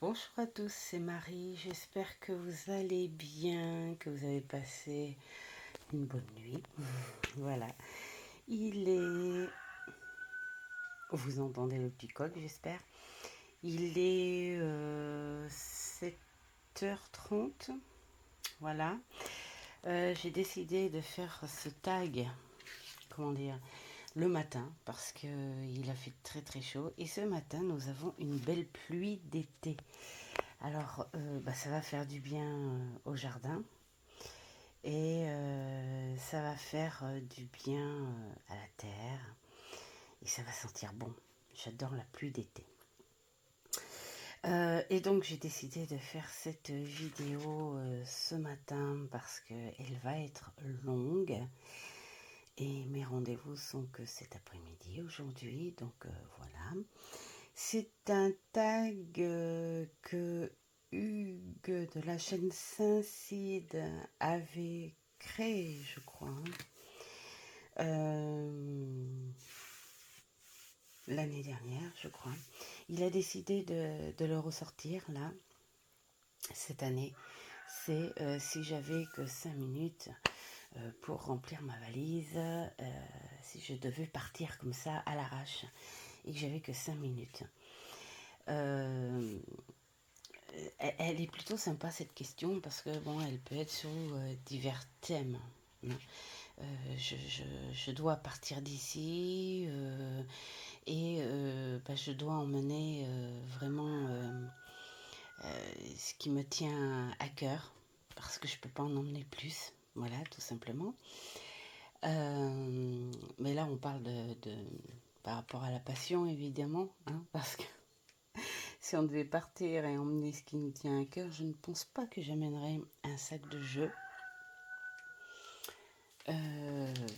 Bonjour à tous, c'est Marie. J'espère que vous allez bien, que vous avez passé une bonne nuit. Voilà. Il est... Vous entendez le petit coq, j'espère. Il est 7h30. Voilà. J'ai décidé de faire ce tag, comment dire, le matin, parce qu'il a fait très très chaud. Et ce matin, nous avons une belle pluie d'été. Alors, ça va faire du bien au jardin et ça va faire du bien à la terre et ça va sentir bon. J'adore la pluie d'été. Et donc, j'ai décidé de faire cette vidéo ce matin parce qu'elle va être longue et mes rendez-vous sont que cet après-midi aujourd'hui. Donc, voilà. C'est un tag que Hugues de la chaîne Saint-Cide avait créé, je crois, l'année dernière, je crois. Il a décidé de le ressortir là, cette année. C'est si j'avais que 5 minutes pour remplir ma valise, si je devais partir comme ça à l'arrache et que j'avais que 5 minutes. Elle est plutôt sympa cette question parce que bon, elle peut être sur divers thèmes. Je dois partir d'ici et je dois emmener vraiment ce qui me tient à cœur parce que je peux pas en emmener plus. Voilà, tout simplement. Mais là, on parle par rapport à la passion, évidemment, hein, parce que si on devait partir et emmener ce qui nous tient à cœur, je ne pense pas que j'amènerais un sac de jeu.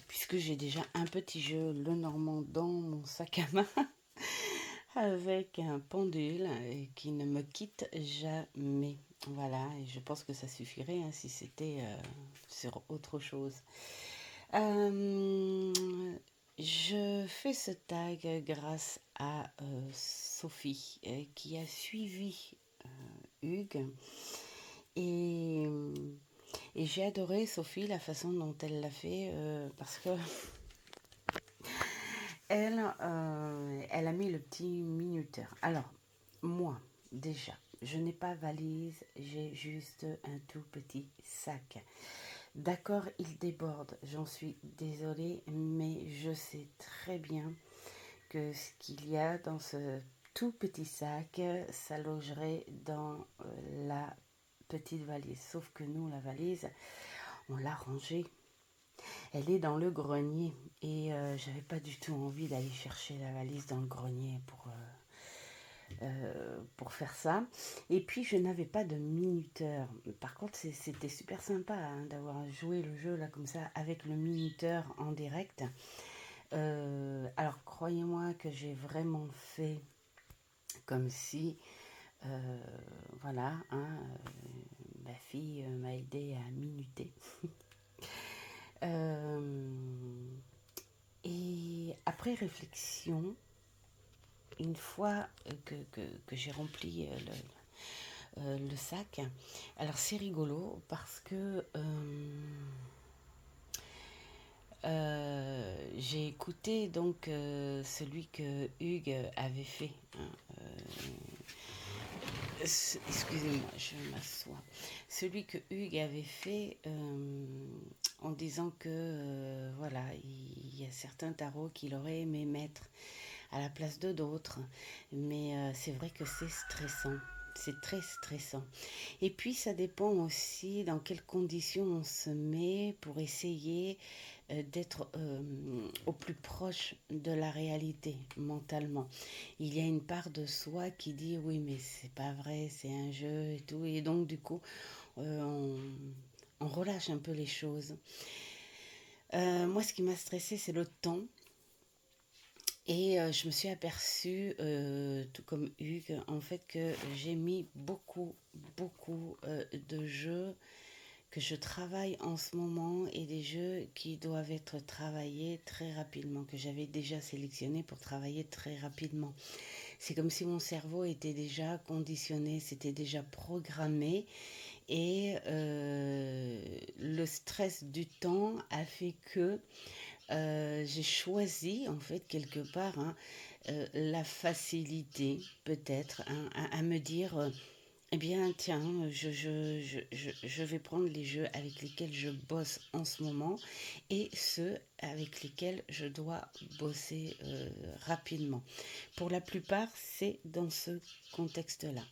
Puisque j'ai déjà un petit jeu Lenormand dans mon sac à main avec un pendule qui ne me quitte jamais. Voilà, et je pense que ça suffirait hein, si c'était sur autre chose. Je fais ce tag grâce à Sophie qui a suivi Hugues et, et j'ai adoré Sophie la façon dont elle l'a fait parce que elle a mis le petit minuteur. Alors moi déjà je n'ai pas valise, j'ai juste un tout petit sac. D'accord, il déborde, j'en suis désolée, mais je sais très bien que ce qu'il y a dans ce tout petit sac, ça logerait dans la petite valise. Sauf que nous, la valise, on l'a rangée. Elle est dans le grenier et j'avais pas du tout envie d'aller chercher la valise dans le grenier pour faire ça. Et puis je n'avais pas de minuteur. Par contre, c'était super sympa hein, d'avoir joué le jeu là comme ça avec le minuteur en direct. Alors croyez-moi que j'ai vraiment fait comme si, voilà, hein, ma fille m'a aidé à minuter. Et après réflexion, une fois que j'ai rempli le sac, alors c'est rigolo parce que j'ai écouté donc celui que Hugues avait fait. Hein, excusez-moi, je m'assois. Celui que Hugues avait fait en disant que voilà, il y a certains tarots qu'il aurait aimé mettre à la place de d'autres, mais c'est vrai que c'est stressant. C'est très stressant. Et puis ça dépend aussi dans quelles conditions on se met pour essayer d'être au plus proche de la réalité mentalement. Il y a une part de soi qui dit oui mais c'est pas vrai, c'est un jeu et tout. Et donc du coup on relâche un peu les choses. Moi ce qui m'a stressée c'est le temps. Et je me suis aperçue, tout comme Hugues, en fait que j'ai mis beaucoup de jeux que je travaille en ce moment et des jeux qui doivent être travaillés très rapidement, que j'avais déjà sélectionnés pour travailler très rapidement. C'est comme si mon cerveau était déjà conditionné, c'était déjà programmé. Et le stress du temps a fait que j'ai choisi, en fait, quelque part, hein, la facilité, peut-être, hein, à me dire, eh bien, tiens, je vais prendre les jeux avec lesquels je bosse en ce moment et ceux avec lesquels je dois bosser rapidement. Pour la plupart, c'est dans ce contexte-là.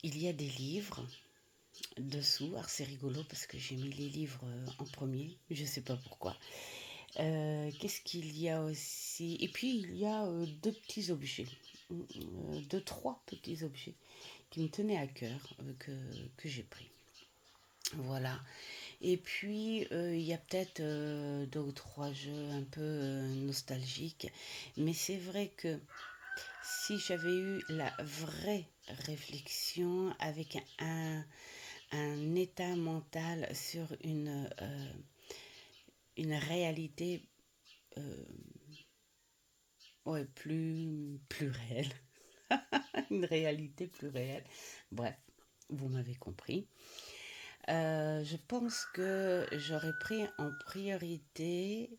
Il y a des livres dessous. Alors c'est rigolo parce que j'ai mis les livres en premier, je sais pas pourquoi. Qu'est-ce qu'il y a aussi? Et puis il y a deux petits objets, deux, trois petits objets qui me tenaient à cœur, que j'ai pris. Voilà. Et puis il y a peut-être deux ou trois jeux un peu nostalgiques, mais c'est vrai que si j'avais eu la vraie réflexion avec un état mental sur une réalité euh, ouais, plus réelle. Une réalité plus réelle. Bref, vous m'avez compris. Je pense que j'aurais pris en priorité,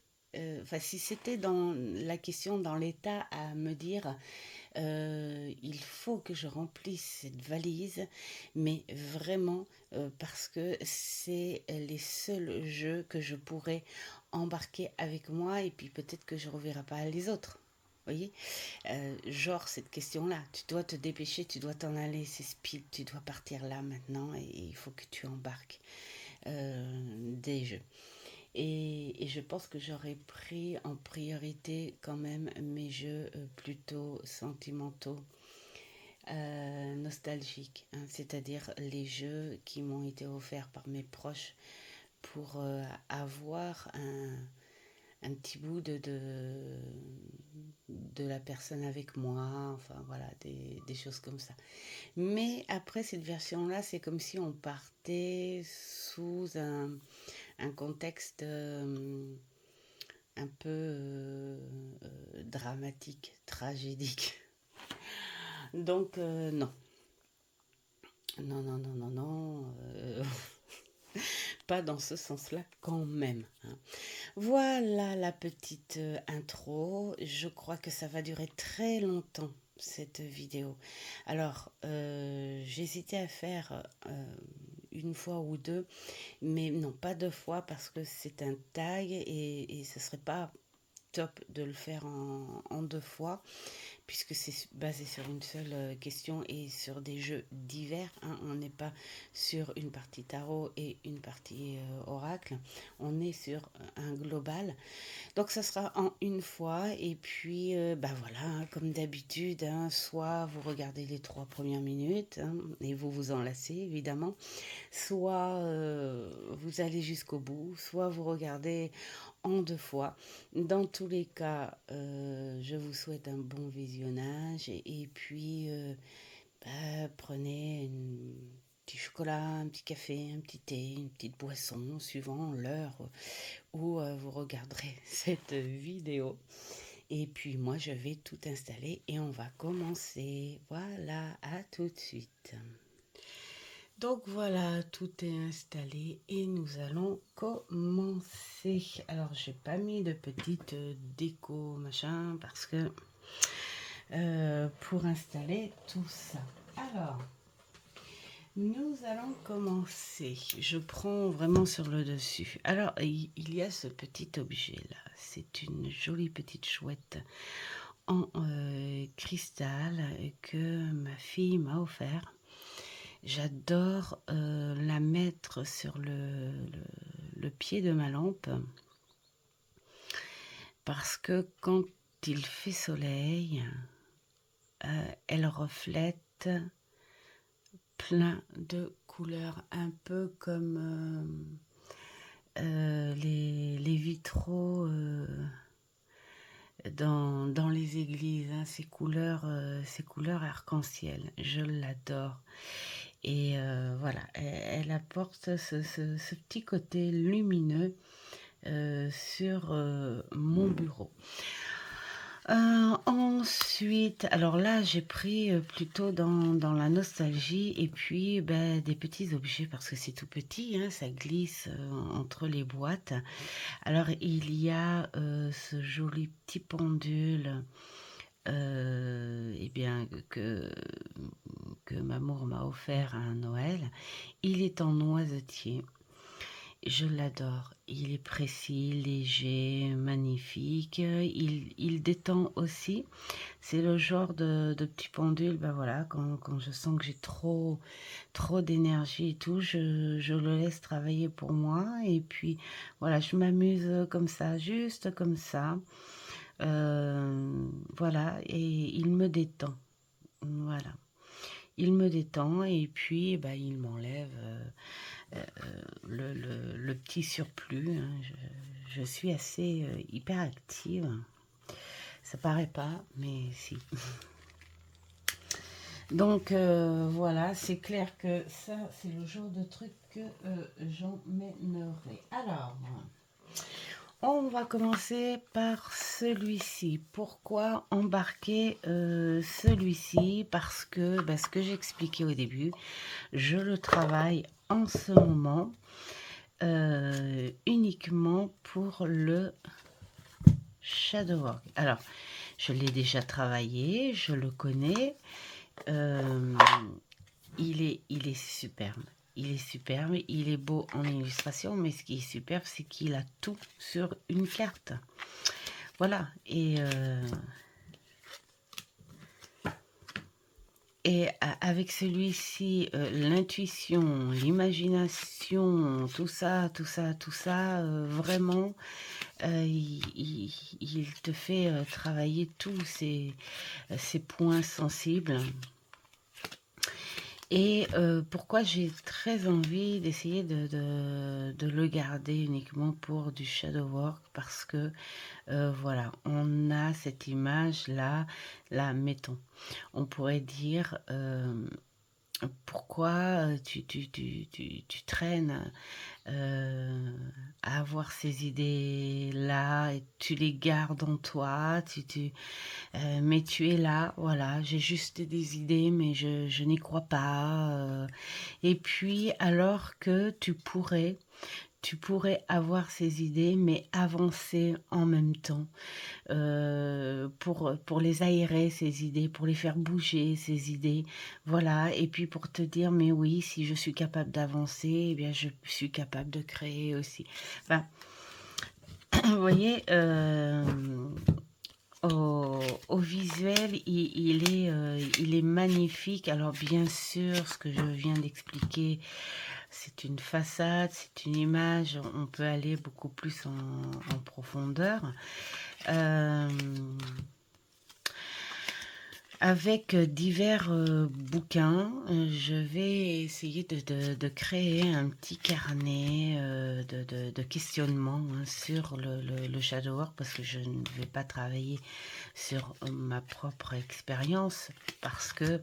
enfin si c'était dans la question, dans l'état à me dire, il faut que je remplisse cette valise, mais vraiment parce que c'est les seuls jeux que je pourrais embarquer avec moi et puis peut-être que je ne reverrai pas les autres. Vous voyez, genre cette question-là, tu dois te dépêcher, tu dois t'en aller, c'est speed, tu dois partir là maintenant et il faut que tu embarques des jeux. Et je pense que j'aurais pris en priorité quand même mes jeux plutôt sentimentaux, nostalgiques, hein, c'est-à-dire les jeux qui m'ont été offerts par mes proches pour avoir un petit bout de la personne avec moi, enfin voilà, des choses comme ça. Mais après cette version-là, c'est comme si on partait sous un contexte un peu dramatique, tragédique. Donc non, non, non, non, non, non, pas dans ce sens-là quand même, hein. Voilà la petite intro. Je crois que ça va durer très longtemps, cette vidéo. Alors, j'hésitais à faire une fois ou deux, mais non, pas deux fois parce que c'est un tag et ce serait pas top de le faire en deux fois puisque c'est basé sur une seule question et sur des jeux divers, hein. On n'est pas sur une partie tarot et une partie oracle, on est sur un global. Donc ça sera en une fois et puis bah voilà, hein, comme d'habitude, hein, soit vous regardez les 3 premières minutes, hein, et vous vous en lassez évidemment, soit vous allez jusqu'au bout, soit vous regardez en deux fois. Dans tous les cas, je vous souhaite un bon visionnage et puis bah, prenez un petit chocolat, un petit café, un petit thé, une petite boisson, suivant l'heure où vous regarderez cette vidéo. Et puis moi, je vais tout installer et on va commencer. Voilà, à tout de suite. Donc voilà, tout est installé et nous allons commencer. Alors, j'ai pas mis de petite déco machin parce que pour installer tout ça. Alors, nous allons commencer. Je prends vraiment sur le dessus. Alors, il y a ce petit objet là. C'est une jolie petite chouette en cristal que ma fille m'a offert. J'adore la mettre sur le pied de ma lampe parce que quand il fait soleil, elle reflète plein de couleurs, un peu comme les vitraux dans les églises, hein, ces couleurs arc-en-ciel. Je l'adore. Et voilà, elle apporte ce petit côté lumineux sur mon bureau. Ensuite, alors là, j'ai pris plutôt dans la nostalgie et puis ben, des petits objets parce que c'est tout petit, hein, ça glisse entre les boîtes. Alors, il y a ce joli petit pendule eh bien, que Mamour m'a offert à Noël. Il est en noisetier. Je l'adore. Il est précis, léger, magnifique. Il détend aussi. C'est le genre de petit pendule, ben voilà, quand je sens que j'ai trop d'énergie et tout, je le laisse travailler pour moi. Et puis, voilà, je m'amuse comme ça, juste comme ça. Voilà, et il me détend. Voilà. Il me détend et puis bah, il m'enlève le petit surplus, hein. Je suis assez hyperactive. Ça paraît pas, mais si. Donc voilà, c'est clair que ça, c'est le genre de truc que j'emmènerai. Alors, on va commencer par celui-ci. Pourquoi embarquer celui-ci? Parce que, bah, ce que j'expliquais au début, je le travaille en ce moment uniquement pour le shadow work. Alors, je l'ai déjà travaillé, je le connais. Euh, il est superbe. Il est superbe, il est beau en illustration, mais ce qui est superbe, c'est qu'il a tout sur une carte. Voilà, et avec celui-ci, l'intuition, l'imagination, tout ça, vraiment, il te fait travailler tous ces points sensibles. Et pourquoi j'ai très envie d'essayer de le garder uniquement pour du shadow work, parce que voilà, on a cette image là, mettons, on pourrait dire pourquoi tu traînes à avoir ces idées là et tu les gardes en toi, mais tu es là, voilà, j'ai juste des idées, mais je n'y crois pas. Et puis, alors que tu pourrais avoir ces idées, mais avancer en même temps, pour les aérer, ces idées, pour les faire bouger, ces idées, voilà, et puis pour te dire, mais oui, si je suis capable d'avancer, eh bien, je suis capable de créer aussi. Enfin, vous voyez, au visuel, il est magnifique. Alors bien sûr, ce que je viens d'expliquer, c'est une façade, c'est une image. On peut aller beaucoup plus en profondeur. Euh, Avec divers bouquins, je vais essayer de créer un petit carnet de questionnements, hein, sur le shadow work, parce que je ne vais pas travailler sur ma propre expérience, parce que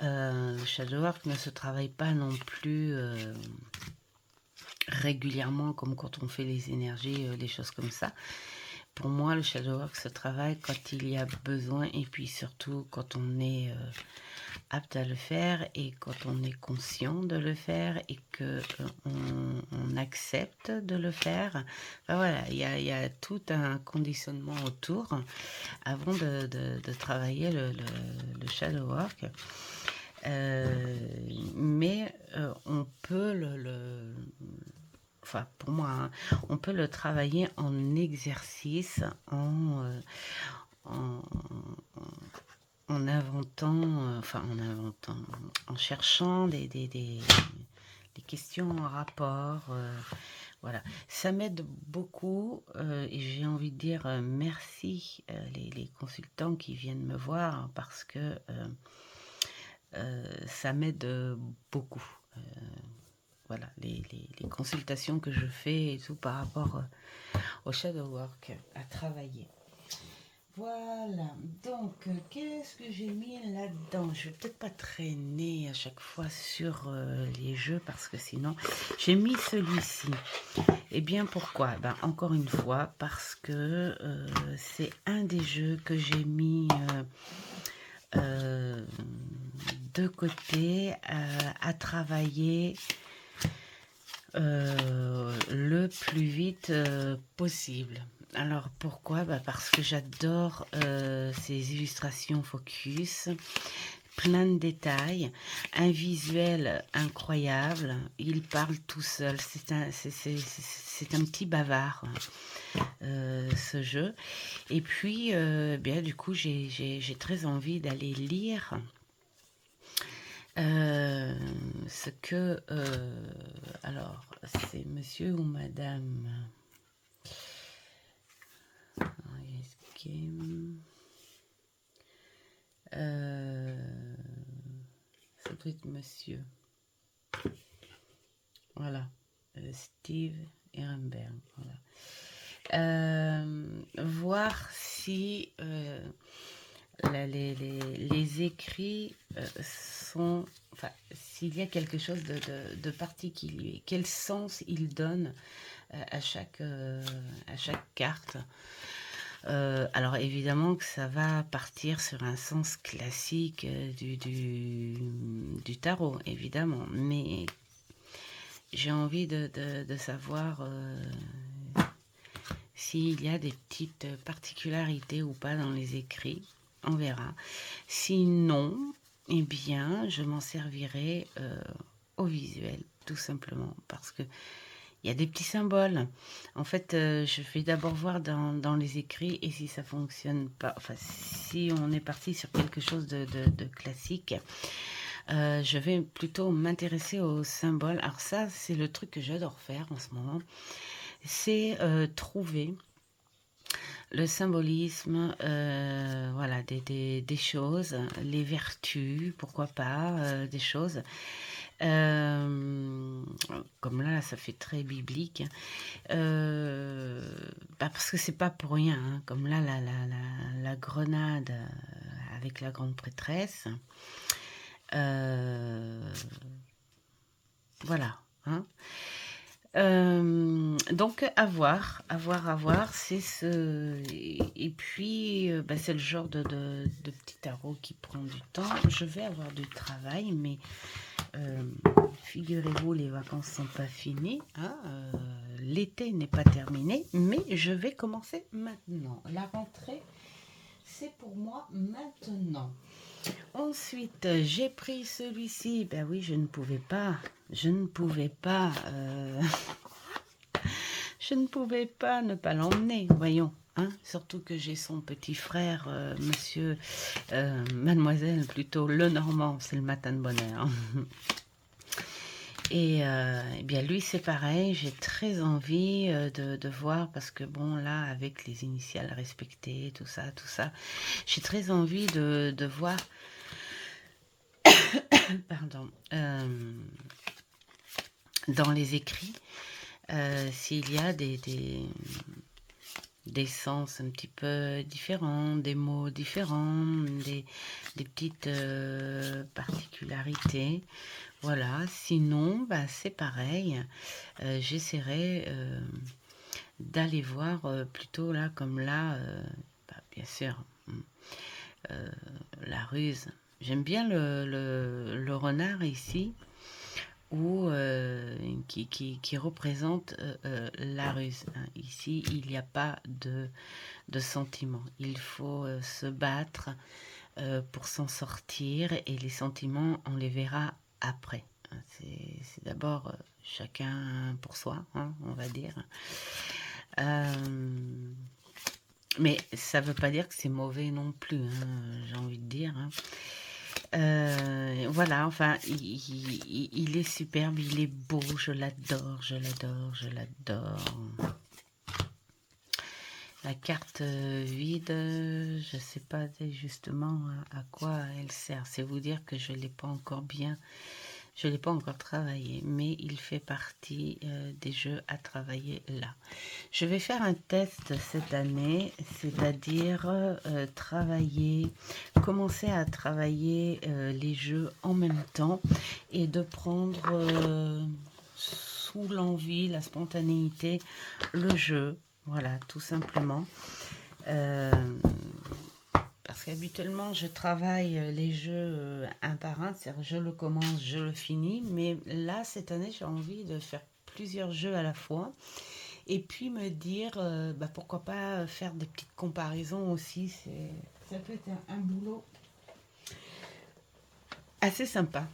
le shadow work ne se travaille pas non plus régulièrement comme quand on fait les énergies, les choses comme ça. Pour moi, le shadow work se travaille quand il y a besoin et puis surtout quand on est apte à le faire et quand on est conscient de le faire et que on accepte de le faire. Enfin, voilà, il y a tout un conditionnement autour avant de travailler le shadow work. Mais on peut enfin pour moi, hein, on peut le travailler en exercice, en, en inventant, en cherchant des questions en rapport. Voilà, ça m'aide beaucoup et j'ai envie de dire merci les consultants qui viennent me voir parce que ça m'aide beaucoup. Voilà, les consultations que je fais et tout par rapport au shadow work à travailler. Voilà, donc qu'est-ce que j'ai mis là-dedans? Je vais peut-être pas traîner à chaque fois sur les jeux parce que sinon j'ai mis celui-ci. Et bien pourquoi? Ben, encore une fois parce que c'est un des jeux que j'ai mis euh, de côté à travailler le plus vite possible. Alors pourquoi? Bah parce que j'adore ces illustrations focus, plein de détails, un visuel incroyable, il parle tout seul, c'est un petit bavard ce jeu. Et puis bien du coup j'ai très envie d'aller lire ce que alors c'est monsieur ou madame game. Ça doit être monsieur. Voilà. Steve Ehrenberg. Voilà. Voir si les écrits sont... Enfin, s'il y a quelque chose de particulier. Quel sens il donne à chaque carte. Alors évidemment que ça va partir sur un sens classique du tarot, évidemment, mais j'ai envie de savoir s'il y a des petites particularités ou pas dans les écrits, on verra. Sinon, eh bien, je m'en servirai au visuel, tout simplement, parce que il y a des petits symboles. En fait, je vais d'abord voir dans les écrits et si ça fonctionne pas. Enfin, si on est parti sur quelque chose de classique, je vais plutôt m'intéresser aux symboles. Alors ça, c'est le truc que j'adore faire en ce moment. C'est trouver le symbolisme, voilà, des choses, les vertus, pourquoi pas, des choses. Comme là, ça fait très biblique. Bah parce que c'est pas pour rien, hein. Comme là, la grenade avec la grande prêtresse. Voilà. Hein. Donc à voir, c'est ce... Et puis, bah, c'est le genre de petit tarot qui prend du temps. Je vais avoir du travail, mais figurez-vous, les vacances sont pas finies, hein, l'été n'est pas terminé, mais je vais commencer maintenant. La rentrée, c'est pour moi maintenant. Ensuite, j'ai pris celui-ci. Ben oui, je ne pouvais pas, je ne pouvais pas ne pas l'emmener, voyons. Hein, surtout que j'ai son petit frère, monsieur, mademoiselle, plutôt Lenormand, c'est le matin de bonheur. Et bien lui c'est pareil, j'ai très envie de voir parce que bon là avec les initiales respectées, tout ça, j'ai très envie de voir, pardon, dans les écrits s'il y a des sens un petit peu différents, des mots différents, des petites particularités. Voilà, sinon, bah, c'est pareil. J'essaierai d'aller voir plutôt là, comme là, bah, bien sûr, la ruse. J'aime bien le renard ici, ou qui représente la ruse. Hein. Ici, il n'y a pas de sentiment. Il faut se battre pour s'en sortir et les sentiments, on les verra après. Hein. C'est d'abord chacun pour soi, hein, on va dire. Mais ça ne veut pas dire que c'est mauvais non plus, hein, j'ai envie de dire. Hein. Voilà, enfin, il est superbe, il est beau, je l'adore, je l'adore, je l'adore. La carte vide, je ne sais pas justement à quoi elle sert. C'est vous dire que je ne l'ai pas encore bien Je ne l'ai pas encore travaillé, mais il fait partie des jeux à travailler là. Je vais faire un test cette année, c'est-à-dire commencer à travailler les jeux en même temps et de prendre sous l'envie, la spontanéité, le jeu. Voilà, tout simplement. Euh, Parce qu'habituellement, je travaille les jeux un par un, c'est-à-dire je le commence, je le finis. Mais là, cette année, j'ai envie de faire plusieurs jeux à la fois. Et puis me dire, pourquoi pas faire des petites comparaisons aussi. Ça peut être un boulot assez sympa.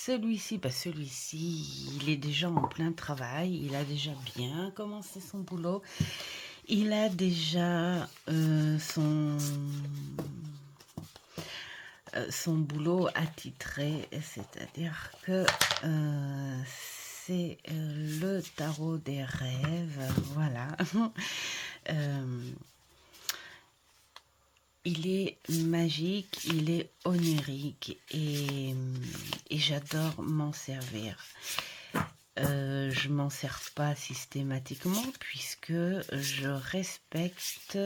Celui-ci, il est déjà en plein travail. Il a déjà bien commencé son boulot. Il a déjà son boulot attitré, c'est-à-dire que c'est le tarot des rêves, voilà. Il est magique, il est onirique et j'adore m'en servir. Je m'en sers pas systématiquement puisque je respecte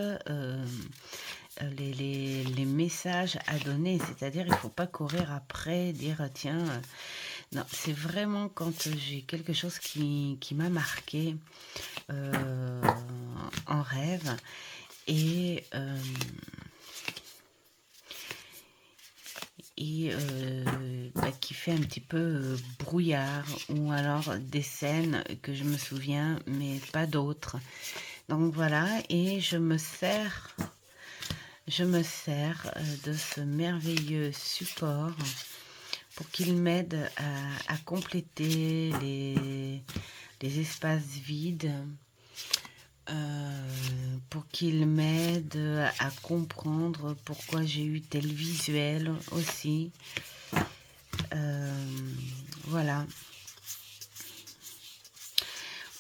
les messages à donner, c'est-à-dire il ne faut pas courir après, dire tiens, non, c'est vraiment quand j'ai quelque chose qui m'a marqué en rêve et qui fait un petit peu brouillard ou alors des scènes que je me souviens mais pas d'autres. Donc voilà, et je me sers de ce merveilleux support pour qu'il m'aide à compléter les espaces vides, pour qu'il m'aide à comprendre pourquoi j'ai eu tel visuel aussi. Voilà.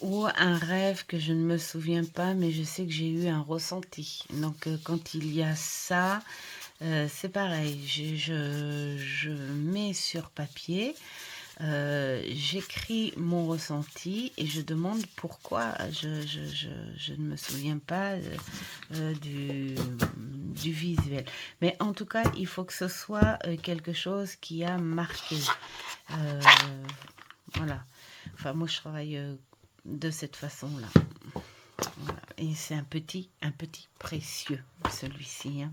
Ou un rêve que je ne me souviens pas, mais je sais que j'ai eu un ressenti. Donc quand il y a ça, c'est pareil. Je mets sur papier, j'écris mon ressenti et je demande pourquoi je ne me souviens pas du visuel. Mais en tout cas, il faut que ce soit quelque chose qui a marqué. Voilà. Enfin, moi, je travaille de cette façon-là. Voilà. Et c'est un petit précieux, celui-ci. Hein.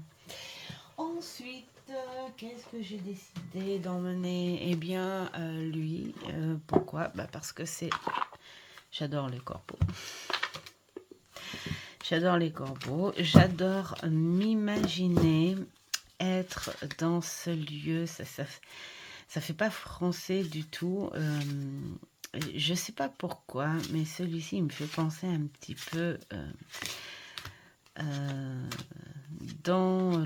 Ensuite, qu'est-ce que j'ai décidé d'emmener? Eh bien, lui. Pourquoi? Parce que j'adore les corbeaux. J'adore les corbeaux. J'adore m'imaginer être dans ce lieu. Ça fait pas français du tout. Je sais pas pourquoi, mais celui-ci il me fait penser un petit peu dans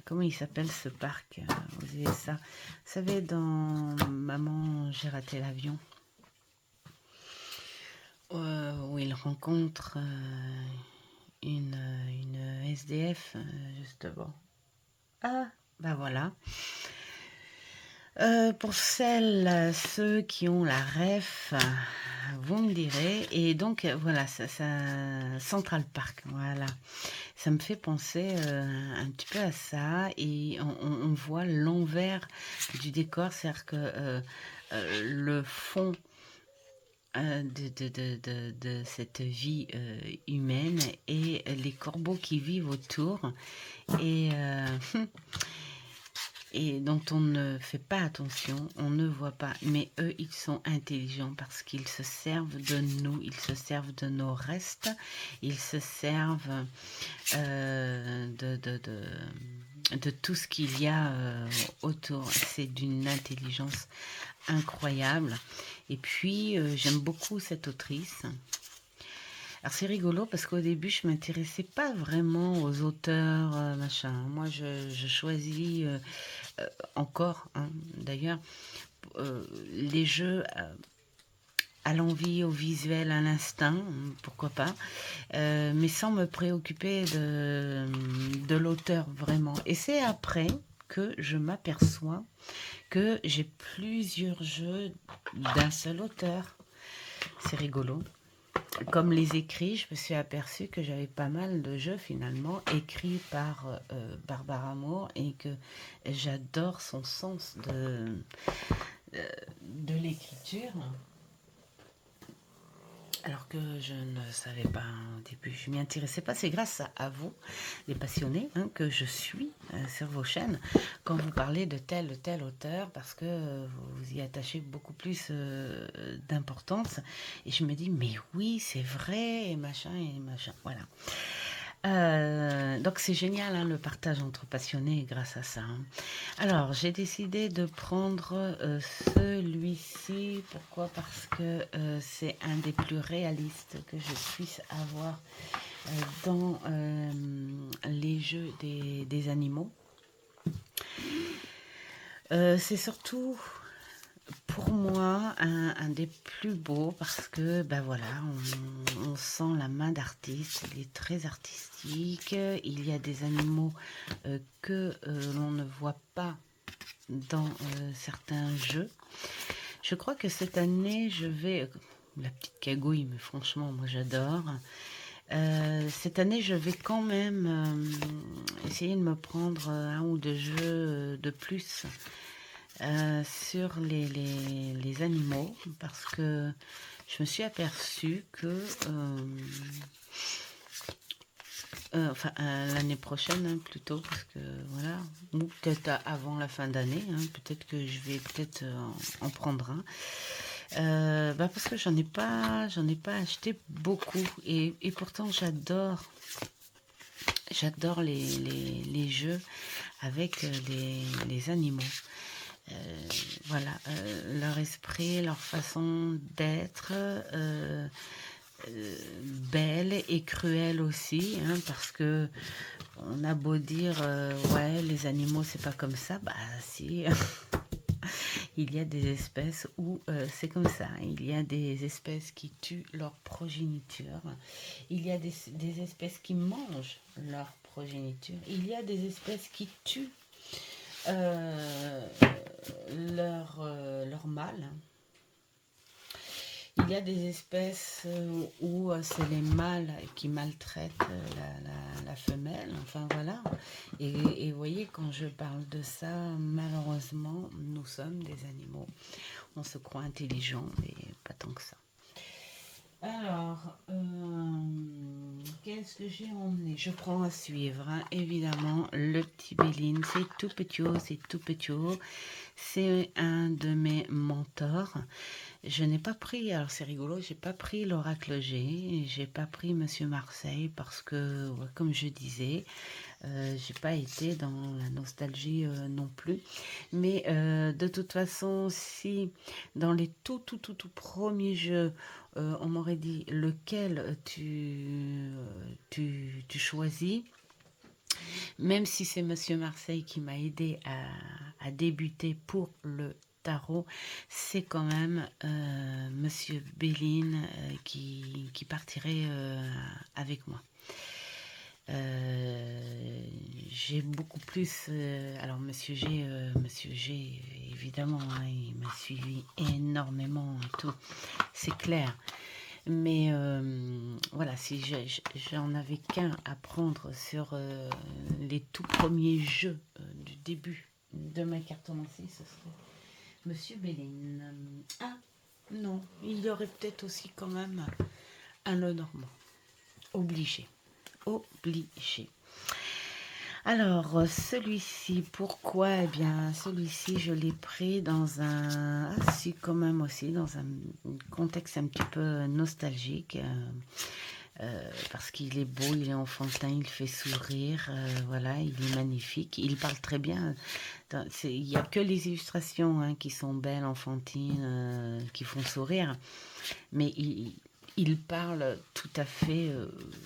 comment il s'appelle ce parc aux USA. Vous savez, dans Maman, j'ai raté l'avion, où il rencontre une SDF, justement. Ah, voilà. Pour ceux qui ont la ref, vous me direz. Et donc, voilà, ça, Central Park, voilà. Ça me fait penser un petit peu à ça. Et on voit l'envers du décor, c'est-à-dire que le fond de cette vie humaine et les corbeaux qui vivent autour. Et et dont on ne fait pas attention, on ne voit pas. Mais eux, ils sont intelligents parce qu'ils se servent de nous, ils se servent de nos restes, ils se servent de tout ce qu'il y a autour. C'est d'une intelligence incroyable. Et puis, j'aime beaucoup cette autrice. Alors c'est rigolo parce qu'au début je m'intéressais pas vraiment aux auteurs machin. Moi je choisis encore d'ailleurs les jeux à l'envie, au visuel, à l'instinct, pourquoi pas, mais sans me préoccuper de l'auteur vraiment. Et c'est après que je m'aperçois que j'ai plusieurs jeux d'un seul auteur. C'est rigolo. Comme les écrits, je me suis aperçue que j'avais pas mal de jeux finalement écrits par Barbara Moore et que j'adore son sens de l'écriture. Alors que je ne savais pas au début, je m'y intéressais pas. C'est grâce à vous, les passionnés, hein, que je suis sur vos chaînes quand vous parlez de tel ou tel auteur, parce que vous y attachez beaucoup plus d'importance. Et je me dis, mais oui, c'est vrai, et machin, voilà. Donc c'est génial, hein, le partage entre passionnés grâce à ça, hein. Alors j'ai décidé de prendre celui-ci. Pourquoi? Parce que c'est un des plus réalistes que je puisse avoir dans les jeux des animaux. C'est surtout pour moi un des plus beaux parce que ben voilà, on sent la main d'artiste, il est très artistique, il y a des animaux que l'on ne voit pas dans certains jeux. Je crois que cette année je vais, la petite cagouille, mais franchement moi j'adore. Cette année je vais quand même essayer de me prendre un ou deux jeux de plus sur les animaux parce que je me suis aperçue que l'année prochaine hein, plutôt parce que voilà, ou peut-être avant la fin d'année, hein, peut-être que je vais peut-être en prendre un. Parce que j'en ai pas acheté beaucoup et pourtant j'adore les jeux avec les animaux. Voilà, leur esprit, leur façon d'être, belle et cruelle aussi, hein, parce que on a beau dire ouais les animaux c'est pas comme ça, bah si. Il y a des espèces où c'est comme ça. Il y a des espèces qui tuent leur progéniture. Il y a des espèces qui mangent leur progéniture. Il y a des espèces qui tuent euh, leur mâle. Il y a des espèces où c'est les mâles qui maltraitent la femelle. Enfin voilà. Et vous voyez, quand je parle de ça, malheureusement, nous sommes des animaux. On se croit intelligent, mais pas tant que ça. Alors, qu'est-ce que j'ai emmené? Je prends à suivre, hein, évidemment, le petit Béline. C'est tout petit, c'est tout petit. C'est un de mes mentors. Je n'ai pas pris, alors c'est rigolo, j'ai pas pris l'Oracle G, j'ai pas pris Monsieur Marseille parce que, ouais, comme je disais, j'ai pas été dans la nostalgie non plus. Mais de toute façon, si dans les tout premiers jeux, on m'aurait dit lequel tu choisis, même si c'est Monsieur Marseille qui m'a aidé à débuter pour le tarot, c'est quand même Monsieur Béline qui partirait avec moi. J'ai beaucoup plus. Alors, Monsieur G, évidemment, hein, il m'a suivi énormément et tout. C'est clair. Mais voilà, si j'en avais qu'un à prendre sur les tout premiers jeux du début de ma cartomancie, ce serait Monsieur Béline. Ah, non, il y aurait peut-être aussi quand même un Lenormand. Obligé. Obligé. Alors, celui-ci, pourquoi? Eh bien, celui-ci, je l'ai pris dans un... Ah, si, quand même aussi, dans un contexte un petit peu nostalgique. Parce qu'il est beau, il est enfantin, il fait sourire, voilà, il est magnifique, il parle très bien. Il n'y a que les illustrations hein, qui sont belles, enfantines, qui font sourire, mais il parle tout à fait,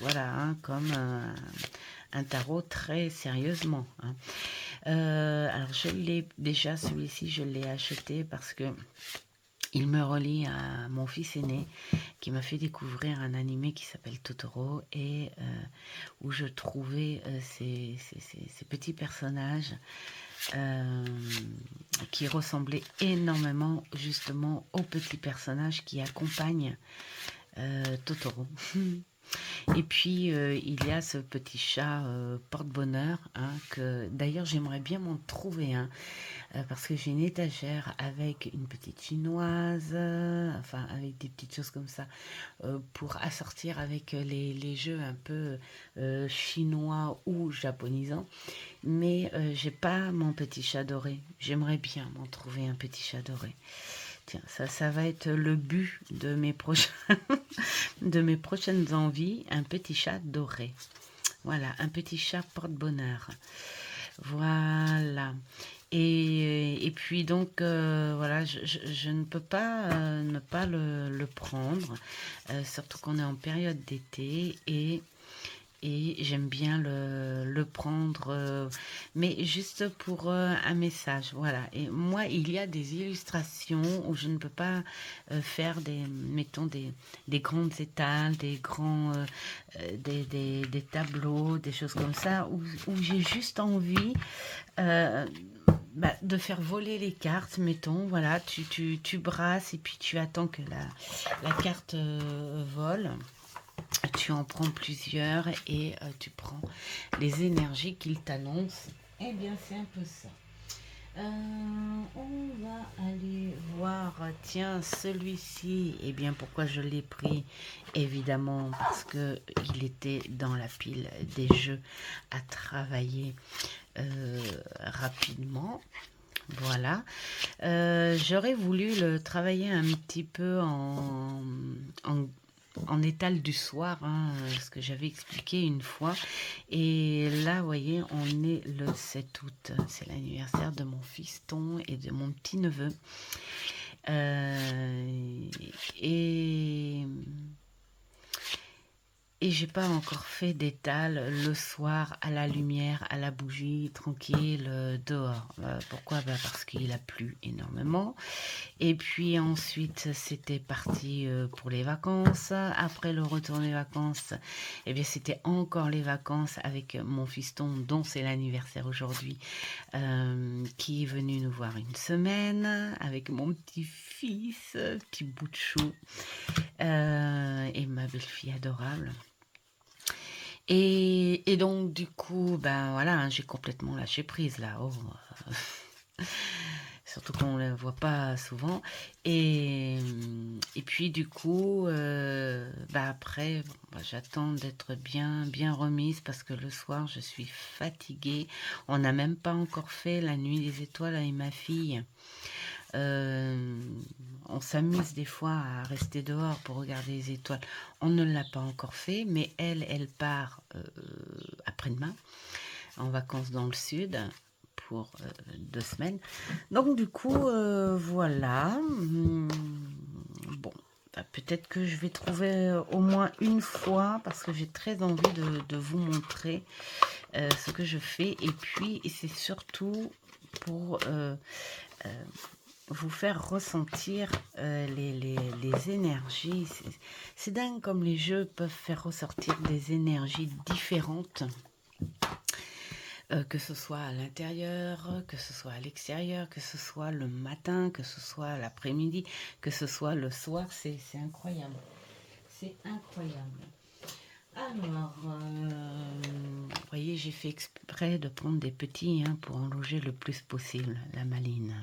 voilà, hein, comme un tarot très sérieusement, hein. Alors je l'ai déjà, celui-ci, je l'ai acheté parce que il me relie à mon fils aîné qui m'a fait découvrir un animé qui s'appelle Totoro et où je trouvais ces petits personnages euh, qui ressemblaient énormément justement aux petits personnages qui accompagnent Totoro. Et puis il y a ce petit chat porte-bonheur hein, que d'ailleurs j'aimerais bien m'en trouver un parce que j'ai une étagère avec une petite chinoise, enfin avec des petites choses comme ça pour assortir avec les jeux un peu chinois ou japonisants. Mais j'ai pas mon petit chat doré. J'aimerais bien m'en trouver un petit chat doré. Tiens, ça va être le but de de mes prochaines envies, un petit chat doré. Voilà, un petit chat porte-bonheur. Voilà. Et puis donc, voilà, je ne peux pas ne pas le prendre, surtout qu'on est en période d'été et j'aime bien le prendre, mais juste pour un message, voilà. Et moi, il y a des illustrations où je ne peux pas faire mettons, des grandes étals, des tableaux, des choses comme ça, où j'ai juste envie euh, de faire voler les cartes, mettons, voilà, tu brasses et puis tu attends que la carte vole. Tu en prends plusieurs et tu prends les énergies qu'il t'annonce. Eh bien, c'est un peu ça. On va aller voir, tiens, celui-ci, eh bien, pourquoi je l'ai pris? Évidemment, parce que il était dans la pile des jeux à travailler rapidement. Voilà. J'aurais voulu le travailler un petit peu en en étal du soir, hein, ce que j'avais expliqué une fois. Et là, vous voyez, on est le 7 août. C'est l'anniversaire de mon fiston et de mon petit-neveu. Euh, et et j'ai pas encore fait d'étal le soir à la lumière, à la bougie, tranquille, dehors. Pourquoi? Parce qu'il a plu énormément. Et puis ensuite, c'était parti pour les vacances. Après le retour des vacances, eh bien, c'était encore les vacances avec mon fiston, dont c'est l'anniversaire aujourd'hui, qui est venu nous voir une semaine avec mon petit-fils, petit bout de chou, et ma belle-fille adorable. Et donc, du coup, ben voilà, hein, j'ai complètement lâché prise là. Oh, surtout qu'on ne la voit pas souvent. Et puis, du coup, bah après, bon, bah, j'attends d'être bien remise parce que le soir, je suis fatiguée. On n'a même pas encore fait la nuit des étoiles avec ma fille. Euh, on s'amuse des fois à rester dehors pour regarder les étoiles. On ne l'a pas encore fait, mais elle part après-demain en vacances dans le sud pour 2 semaines. Donc du coup, voilà. Bon, bah, peut-être que je vais trouver au moins une fois parce que j'ai très envie de vous montrer ce que je fais. Et puis, c'est surtout pour vous faire ressentir les énergies. C'est dingue comme les jeux peuvent faire ressortir des énergies différentes, que ce soit à l'intérieur, que ce soit à l'extérieur, que ce soit le matin, que ce soit l'après-midi, que ce soit le soir. C'est incroyable. C'est incroyable. Alors, vous voyez, j'ai fait exprès de prendre des petits hein, pour en loger le plus possible, la maline.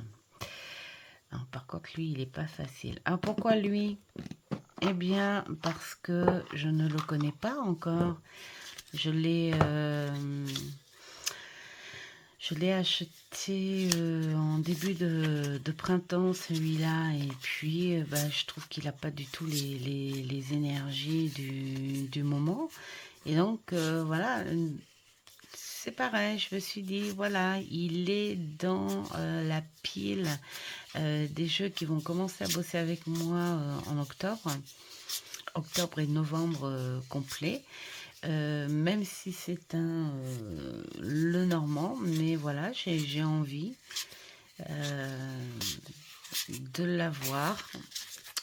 Non, par contre, lui, il n'est pas facile. Ah, pourquoi lui? Eh bien, parce que je ne le connais pas encore. Je l'ai acheté en début de printemps, celui-là. Et puis, bah, je trouve qu'il n'a pas du tout les énergies du moment. Et donc, voilà, c'est pareil. Je me suis dit, voilà, il est dans la pile des jeux qui vont commencer à bosser avec moi en octobre. Octobre et novembre complet. Même si c'est le normand, mais voilà, j'ai envie. de l'avoir,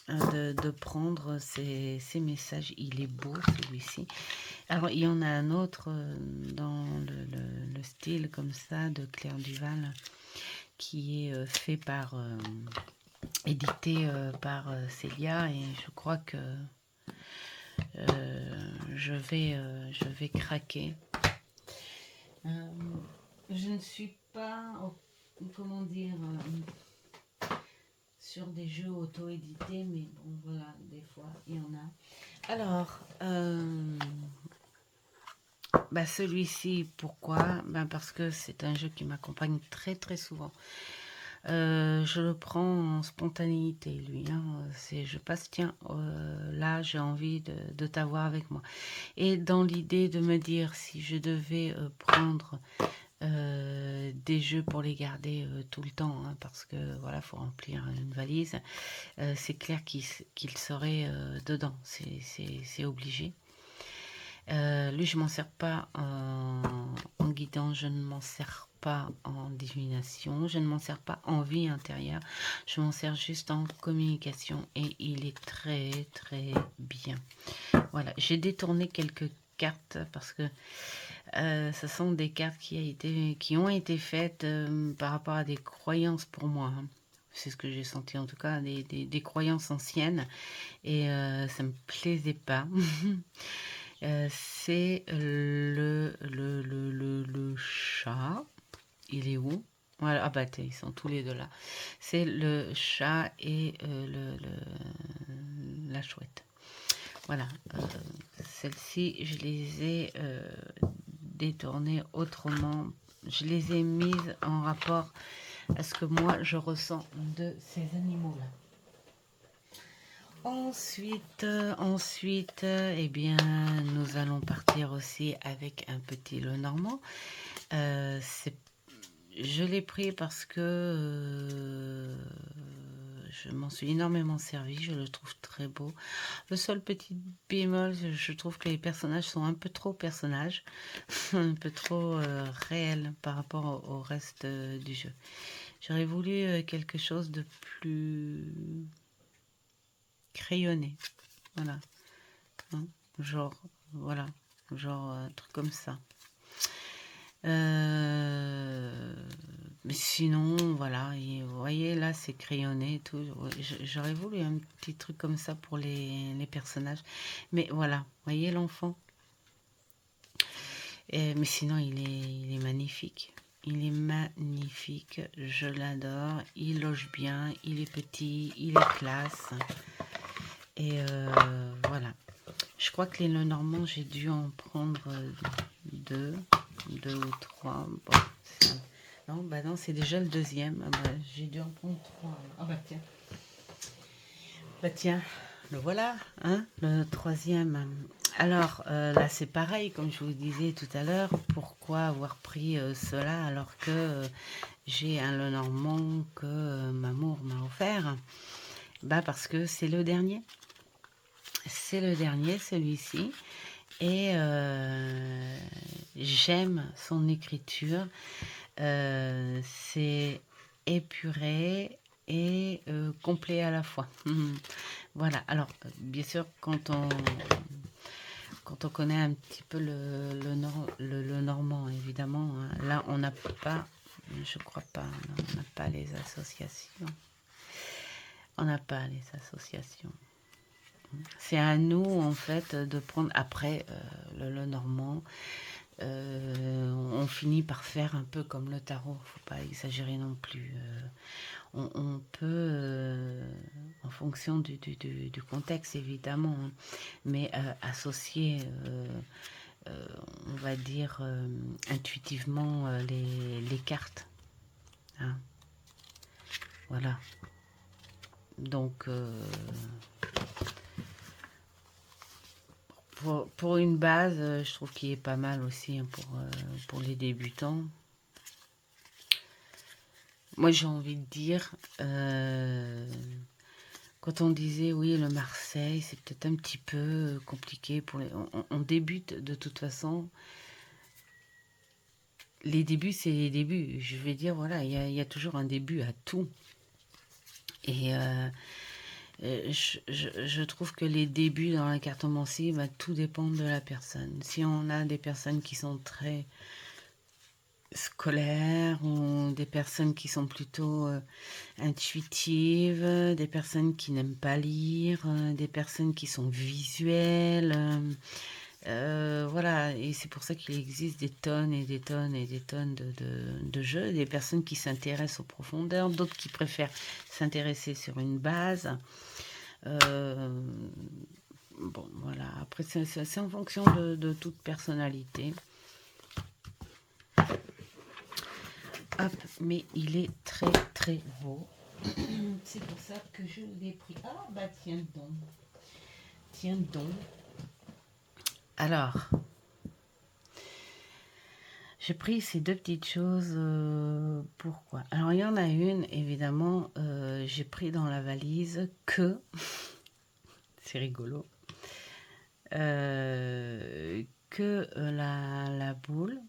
de prendre ces messages. Il est beau celui-ci. Alors il y en a un autre dans le style comme ça de Claire Duval qui est fait par, édité par Célia, et je crois que je vais craquer. Je ne suis pas, comment dire, sur des jeux auto-édités, mais bon, voilà, des fois, il y en a. Alors, bah celui-ci, pourquoi? Ben parce que c'est un jeu qui m'accompagne très très souvent. Je le prends en spontanéité, lui. Hein. Je passe, tiens, là, j'ai envie de t'avoir avec moi. Et dans l'idée de me dire, si je devais prendre des jeux pour les garder tout le temps, hein, parce que voilà, faut remplir une valise, c'est clair qu'il serait dedans, c'est obligé. Lui, je m'en sers pas en guidance, je ne m'en sers pas en divination, je ne m'en sers pas en vie intérieure, je m'en sers juste en communication, et il est très très bien. Voilà, j'ai détourné quelques cartes parce que ce sont des cartes qui ont été faites par rapport à des croyances pour moi. Hein. C'est ce que j'ai senti, en tout cas, des croyances anciennes, et ça me plaisait pas. C'est le chat. Il est où? Voilà, ah bah ils sont tous les deux là. C'est le chat et la chouette. Voilà. Celles-ci, je les ai détournées autrement. Je les ai mises en rapport à ce que moi je ressens de ces animaux-là. Ensuite, eh bien, nous allons partir aussi avec un petit Lenormand. Je l'ai pris parce que je m'en suis énormément servi. Je le trouve très beau. Le seul petit bémol, je trouve que les personnages sont un peu trop personnages, un peu trop réels par rapport au reste du jeu. J'aurais voulu quelque chose de plus crayonné. Voilà. Hein, genre, voilà. Genre, un truc comme ça. Mais sinon, voilà. Et vous voyez, là, c'est crayonné et tout. J'aurais voulu un petit truc comme ça pour les personnages. Mais voilà. Vous voyez l'enfant? Mais sinon, il est magnifique. Il est magnifique. Je l'adore. Il loge bien. Il est petit. Il est classe. Et voilà. Je crois que les Lenormand, j'ai dû en prendre deux ou trois. Bon, non, bah non, c'est déjà le deuxième. Ah bah, j'ai dû en prendre trois. Ah bah tiens. Bah tiens, le voilà, hein, le troisième. Alors là, c'est pareil, comme je vous disais tout à l'heure. Pourquoi avoir pris cela alors que j'ai un Lenormand que Mamour m'a offert? Bah parce que c'est le dernier. C'est le dernier, celui-ci. Et j'aime son écriture. C'est épuré et complet à la fois. Voilà. Alors, bien sûr, quand on connaît un petit peu le normand, évidemment, hein, là, on n'a pas, je crois pas, on n'a pas les associations. On n'a pas les associations. C'est à nous, en fait, de prendre, après le normand, on finit par faire un peu comme le tarot, faut pas exagérer non plus. On peut, en fonction du contexte évidemment, hein, mais associer, on va dire, intuitivement les cartes. Hein. Voilà. Donc, pour une base, je trouve qu'il est pas mal aussi, hein, pour les débutants. Moi, j'ai envie de dire, quand on disait, oui, le Marseille, c'est peut-être un petit peu compliqué. On débute de toute façon. Les débuts, c'est les débuts. Je vais dire, voilà, il y a toujours un début à tout. Et je trouve que les débuts dans la cartomancie, bah, tout dépend de la personne. Si on a des personnes qui sont très scolaires ou des personnes qui sont plutôt intuitives, des personnes qui n'aiment pas lire, des personnes qui sont visuelles, voilà, et c'est pour ça qu'il existe des tonnes et des tonnes et des tonnes de jeux, des personnes qui s'intéressent aux profondeurs, d'autres qui préfèrent s'intéresser sur une base. Euh, bon, voilà, après c'est en fonction de toute personnalité. Hop, mais il est très très beau. C'est pour ça que je l'ai pris. Ah bah tiens donc. Tiens donc. Alors, j'ai pris ces deux petites choses. Pourquoi? Alors, il y en a une, évidemment, j'ai pris dans la valise que. C'est rigolo. La boule.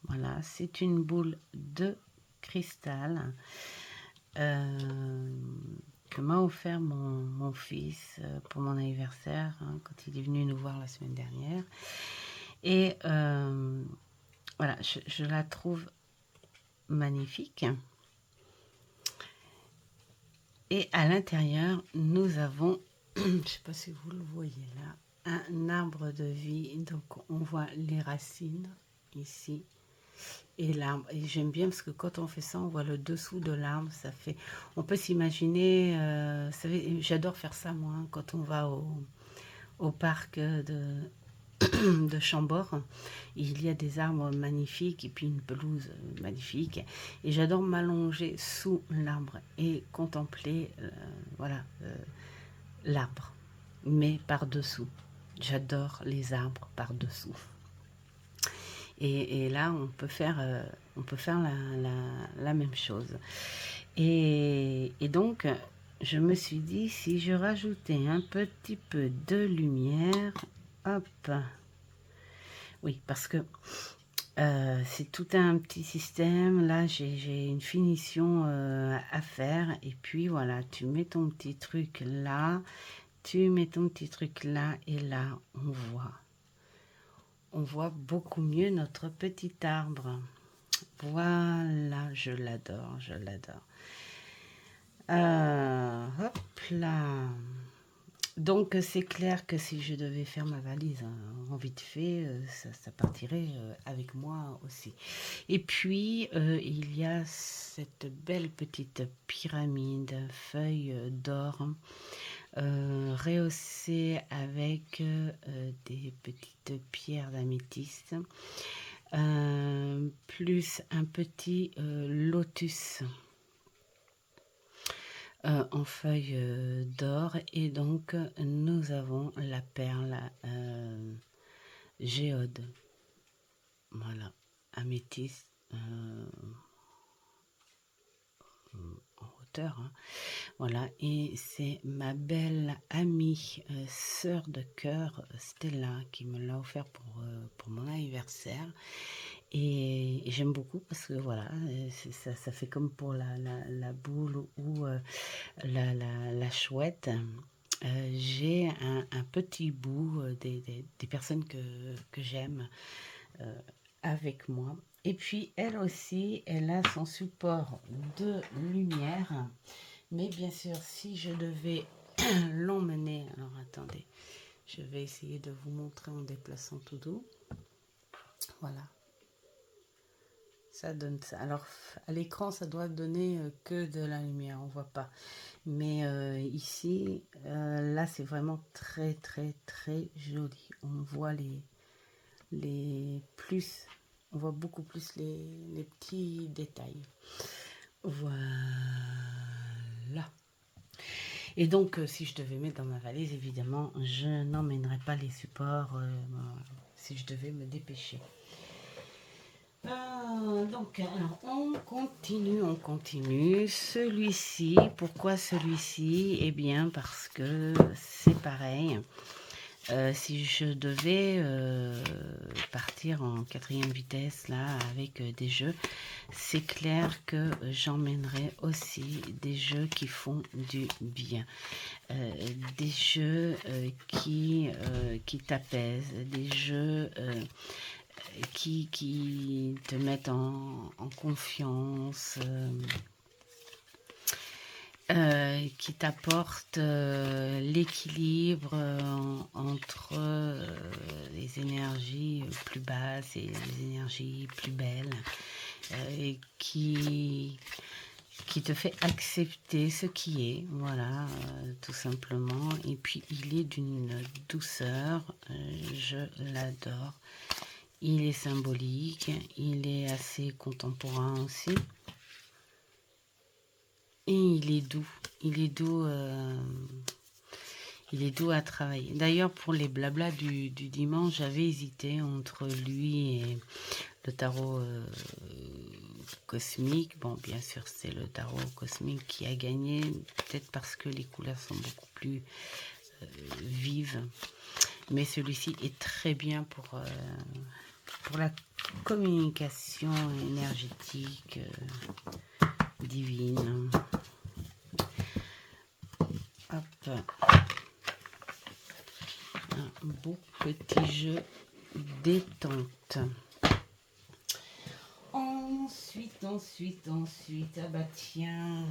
Voilà, c'est une boule de cristal que m'a offert mon fils pour mon anniversaire, hein, quand il est venu nous voir la semaine dernière. Et voilà, je la trouve magnifique. Et à l'intérieur, nous avons, je ne sais pas si vous le voyez là, un arbre de vie. Donc on voit les racines ici et l'arbre. Et j'aime bien parce que quand on fait ça, on voit le dessous de l'arbre. Ça fait, on peut s'imaginer. J'adore faire ça moi, hein, quand on va au parc de Chambord. Il y a des arbres magnifiques et puis une pelouse magnifique. Et j'adore m'allonger sous l'arbre et contempler voilà, l'arbre, mais par-dessous. J'adore les arbres par-dessous. Et là, on peut faire la même chose. Et donc, je me suis dit, si je rajoutais un petit peu de lumière, hop, oui, parce que c'est tout un petit système. Là, j'ai une finition à faire. Et puis voilà, tu mets ton petit truc là, tu mets ton petit truc là, et là, on voit beaucoup mieux notre petit arbre. Voilà, je l'adore, je l'adore. Hop là. Donc c'est clair que si je devais faire ma valise en vite fait, ça partirait avec moi aussi. Et puis il y a cette belle petite pyramide, feuille d'or, rehaussée avec des petites pierres d'améthyste, plus un petit lotus en feuilles d'or. Et donc nous avons la perle géode, voilà, améthyste en hauteur, hein. Voilà, et c'est ma belle amie, sœur de cœur, Stella, qui me l'a offert pour mon anniversaire. Et j'aime beaucoup parce que voilà, ça fait comme pour la boule ou la chouette. J'ai un petit bout des personnes que j'aime avec moi. Et puis elle aussi, elle a son support de lumière. Mais bien sûr, si je devais l'emmener, alors attendez, je vais essayer de vous montrer en déplaçant tout doux. Voilà. Ça donne ça. Alors à l'écran, ça doit donner que de la lumière, on voit pas. Mais ici, là, c'est vraiment très très très joli. On voit les plus, on voit beaucoup plus les petits détails. Voilà. Et donc, si je devais mettre dans ma valise, évidemment, je n'emmènerais pas les supports si je devais me dépêcher. Donc, alors, on continue. Celui-ci, pourquoi celui-ci? Eh bien, parce que c'est pareil. Si je devais partir en 4e vitesse là avec des jeux, c'est clair que j'emmènerai aussi des jeux qui font du bien, des jeux qui t'apaisent, des jeux qui te mettent en confiance, qui t'apporte l'équilibre entre les énergies plus basses et les énergies plus belles, et qui te fait accepter ce qui est, voilà, tout simplement. Et puis il est d'une douceur, je l'adore. Il est symbolique, il est assez contemporain aussi. Et il est doux, il est doux, il est doux à travailler. D'ailleurs, pour les blablas du dimanche, j'avais hésité entre lui et le tarot cosmique. Bon, bien sûr, c'est le tarot cosmique qui a gagné, peut-être parce que les couleurs sont beaucoup plus vives. Mais celui-ci est très bien pour la communication énergétique divine. Hop. Un beau petit jeu détente. Ensuite, ah bah tiens,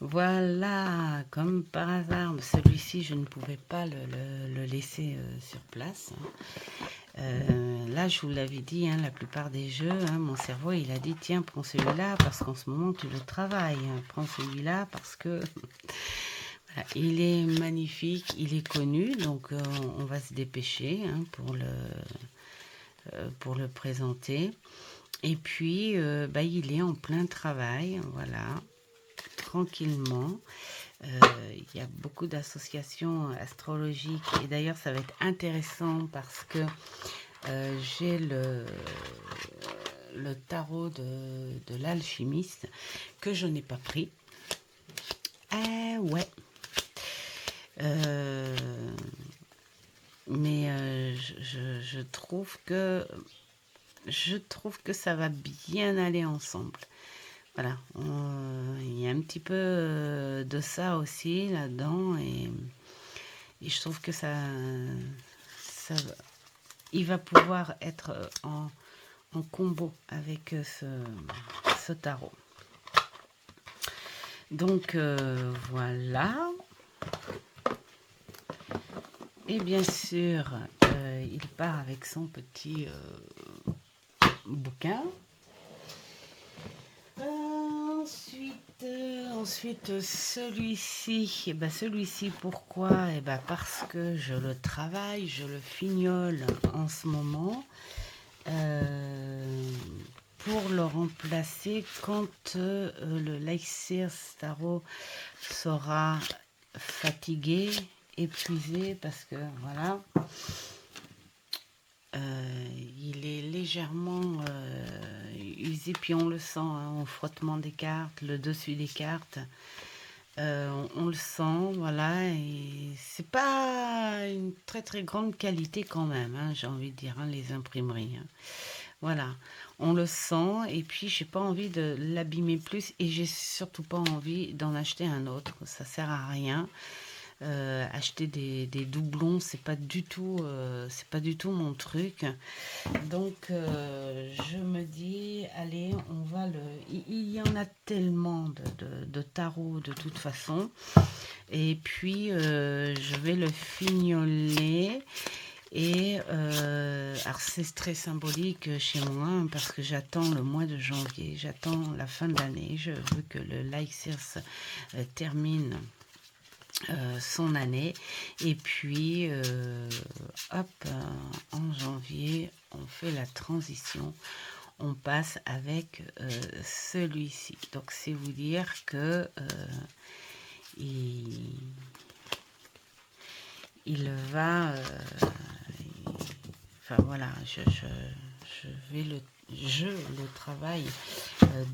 voilà, comme par hasard, celui-ci je ne pouvais pas le laisser sur place. Là, je vous l'avais dit, hein, la plupart des jeux, hein, mon cerveau, il a dit, tiens, prends celui-là parce qu'en ce moment, tu le travailles. Hein, prends celui-là parce que voilà, il est magnifique, il est connu, donc on va se dépêcher hein, pour le présenter. Et puis, bah, il est en plein travail, voilà, tranquillement. Il y a beaucoup d'associations astrologiques et d'ailleurs ça va être intéressant parce que j'ai le tarot de l'alchimiste que je n'ai pas pris. Ouais. Mais je trouve que ça va bien aller ensemble. Voilà, il y a un petit peu de ça aussi là-dedans et je trouve que il va pouvoir être en combo avec ce tarot. Donc voilà. Et bien sûr, il part avec son petit bouquin. Ensuite, celui-ci, pourquoi? Parce que je le travaille, je le fignole en ce moment pour le remplacer quand le Lycée Tarot sera fatigué, épuisé, parce que voilà, il est légèrement usé, puis on le sent hein, au frottement des cartes, le dessus des cartes, on le sent, voilà, et c'est pas une très très grande qualité quand même, hein, j'ai envie de dire, hein, les imprimeries. Hein. Voilà, on le sent, et puis j'ai pas envie de l'abîmer plus, et j'ai surtout pas envie d'en acheter un autre, ça sert à rien. Acheter des doublons, c'est pas du tout mon truc. Donc je me dis allez, on va il y en a tellement de tarot de toute façon, et puis je vais le fignoler. Et alors c'est très symbolique chez moi hein, parce que j'attends le mois de janvier, j'attends la fin de l'année, je veux que le Lycée termine son année, et puis hop, en janvier on fait la transition, on passe avec celui-ci. Donc c'est vous dire que il va enfin voilà, je le travaille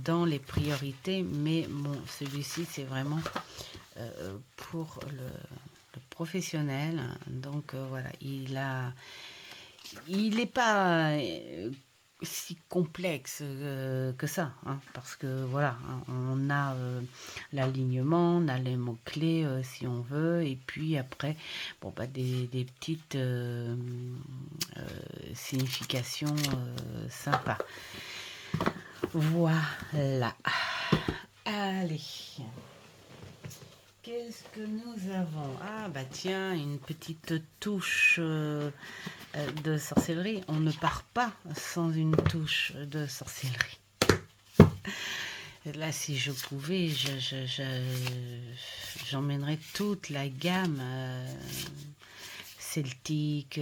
dans les priorités, mais bon, celui-ci c'est vraiment pour le professionnel, donc voilà, il n'est pas si complexe que ça, hein, parce que voilà, hein, on a l'alignement, on a les mots-clés si on veut, et puis après, bon, bah, des petites significations sympas. Voilà. Allez. Qu'est-ce que nous avons? Ah bah tiens, une petite touche de sorcellerie. On ne part pas sans une touche de sorcellerie. Là, si je pouvais, j'emmènerais toute la gamme celtique,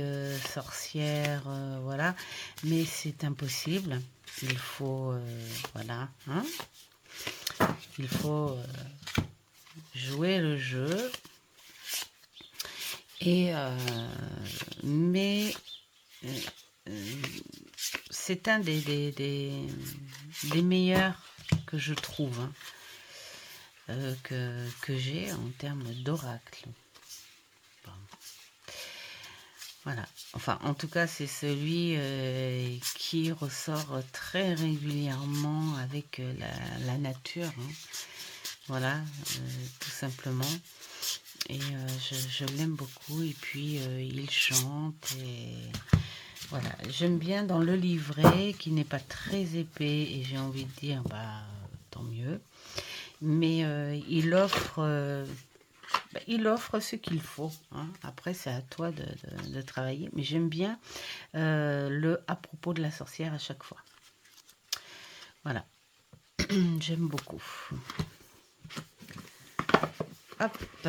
sorcière, voilà. Mais c'est impossible. Il faut, voilà, hein, il faut jouer le jeu. Et mais c'est un des meilleurs que je trouve, hein, que j'ai en termes d'oracle. Bon. Voilà. Enfin, en tout cas, c'est celui qui ressort très régulièrement avec la nature. Hein. Voilà, tout simplement. Et je l'aime beaucoup. Et puis, il chante. Et voilà, j'aime bien dans le livret qui n'est pas très épais. Et j'ai envie de dire, bah, tant mieux. Mais il offre ce qu'il faut. Hein. Après, c'est à toi de travailler. Mais j'aime bien le à propos de la sorcière à chaque fois. Voilà. J'aime beaucoup. Hop,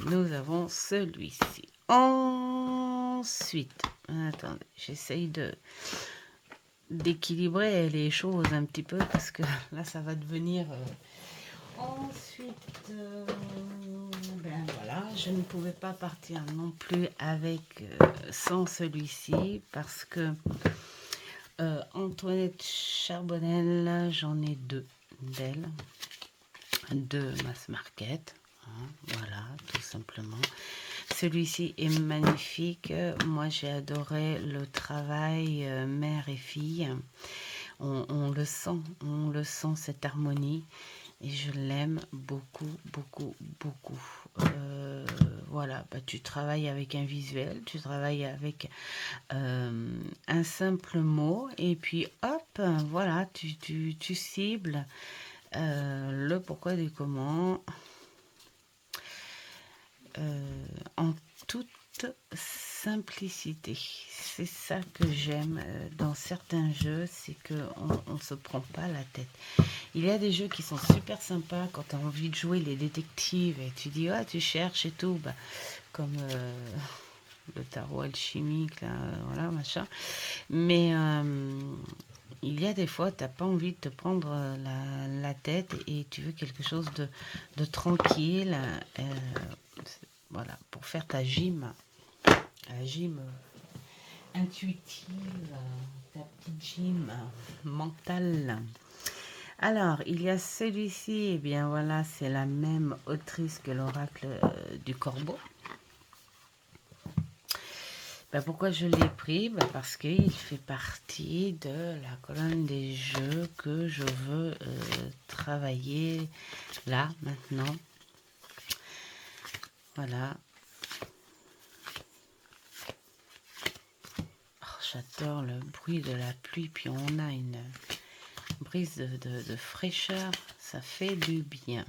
nous avons celui-ci. Ensuite, attendez, j'essaye d'équilibrer les choses un petit peu parce que là, ça va devenir... Ensuite, ben voilà, je ne pouvais pas partir non plus avec sans celui-ci parce que Antoinette Charbonnel, j'en ai deux d'elle, de Mass Market, hein, voilà, tout simplement. Celui-ci est magnifique. Moi, j'ai adoré le travail mère et fille. On le sent cette harmonie. Et je l'aime beaucoup, beaucoup, beaucoup. Voilà, bah, tu travailles avec un visuel, tu travailles avec un simple mot, et puis hop, voilà, tu cibles le pourquoi du comment en toute simplicité. C'est ça que j'aime dans certains jeux, c'est qu'on ne se prend pas la tête. Il y a des jeux qui sont super sympas quand tu as envie de jouer les détectives et tu dis, ah, tu cherches et tout, bah, comme le tarot alchimique, là, voilà, machin. Mais il y a des fois, tu n'as pas envie de te prendre la tête et tu veux quelque chose de tranquille, voilà, pour faire ta gym intuitive, ta petite gym mentale. Alors, il y a celui-ci, eh bien voilà, c'est la même autrice que l'oracle du corbeau. Ben, pourquoi je l'ai pris? Ben, parce qu'il fait partie de la colonne des jeux que je veux travailler là, maintenant. Voilà. Oh, j'adore le bruit de la pluie, puis on a une brise de fraîcheur, ça fait du bien.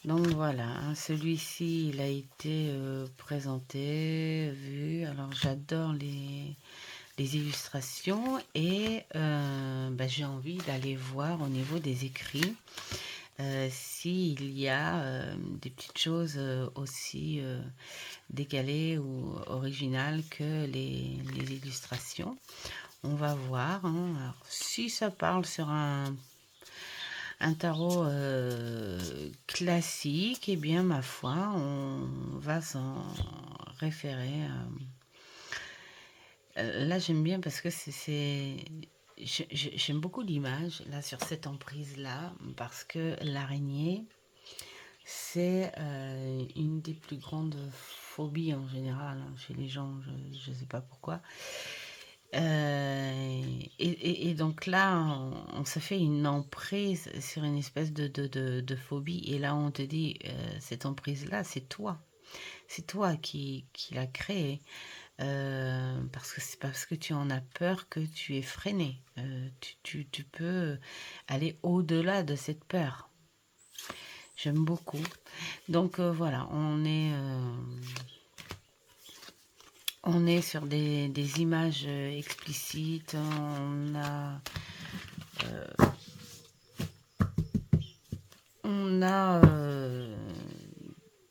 Donc voilà, hein, celui-ci, il a été présenté, vu. Alors j'adore les illustrations et bah, j'ai envie d'aller voir au niveau des écrits s'il y a des petites choses aussi décalées ou originales que les illustrations. On va voir. Hein. Alors, si ça parle sur un tarot classique, eh bien, ma foi, on va s'en référer. Là, j'aime bien parce que c'est j'aime beaucoup l'image, là, sur cette emprise-là, parce que l'araignée, c'est une des plus grandes phobies en général, hein, chez les gens, je ne sais pas pourquoi. Et donc là, on se fait une emprise sur une espèce de phobie. Et là, on te dit, cette emprise-là, c'est toi. C'est toi qui l'as créée. Parce que c'est parce que tu en as peur que tu es freiné. Tu peux aller au-delà de cette peur. J'aime beaucoup. Donc voilà, on est sur des images explicites. On a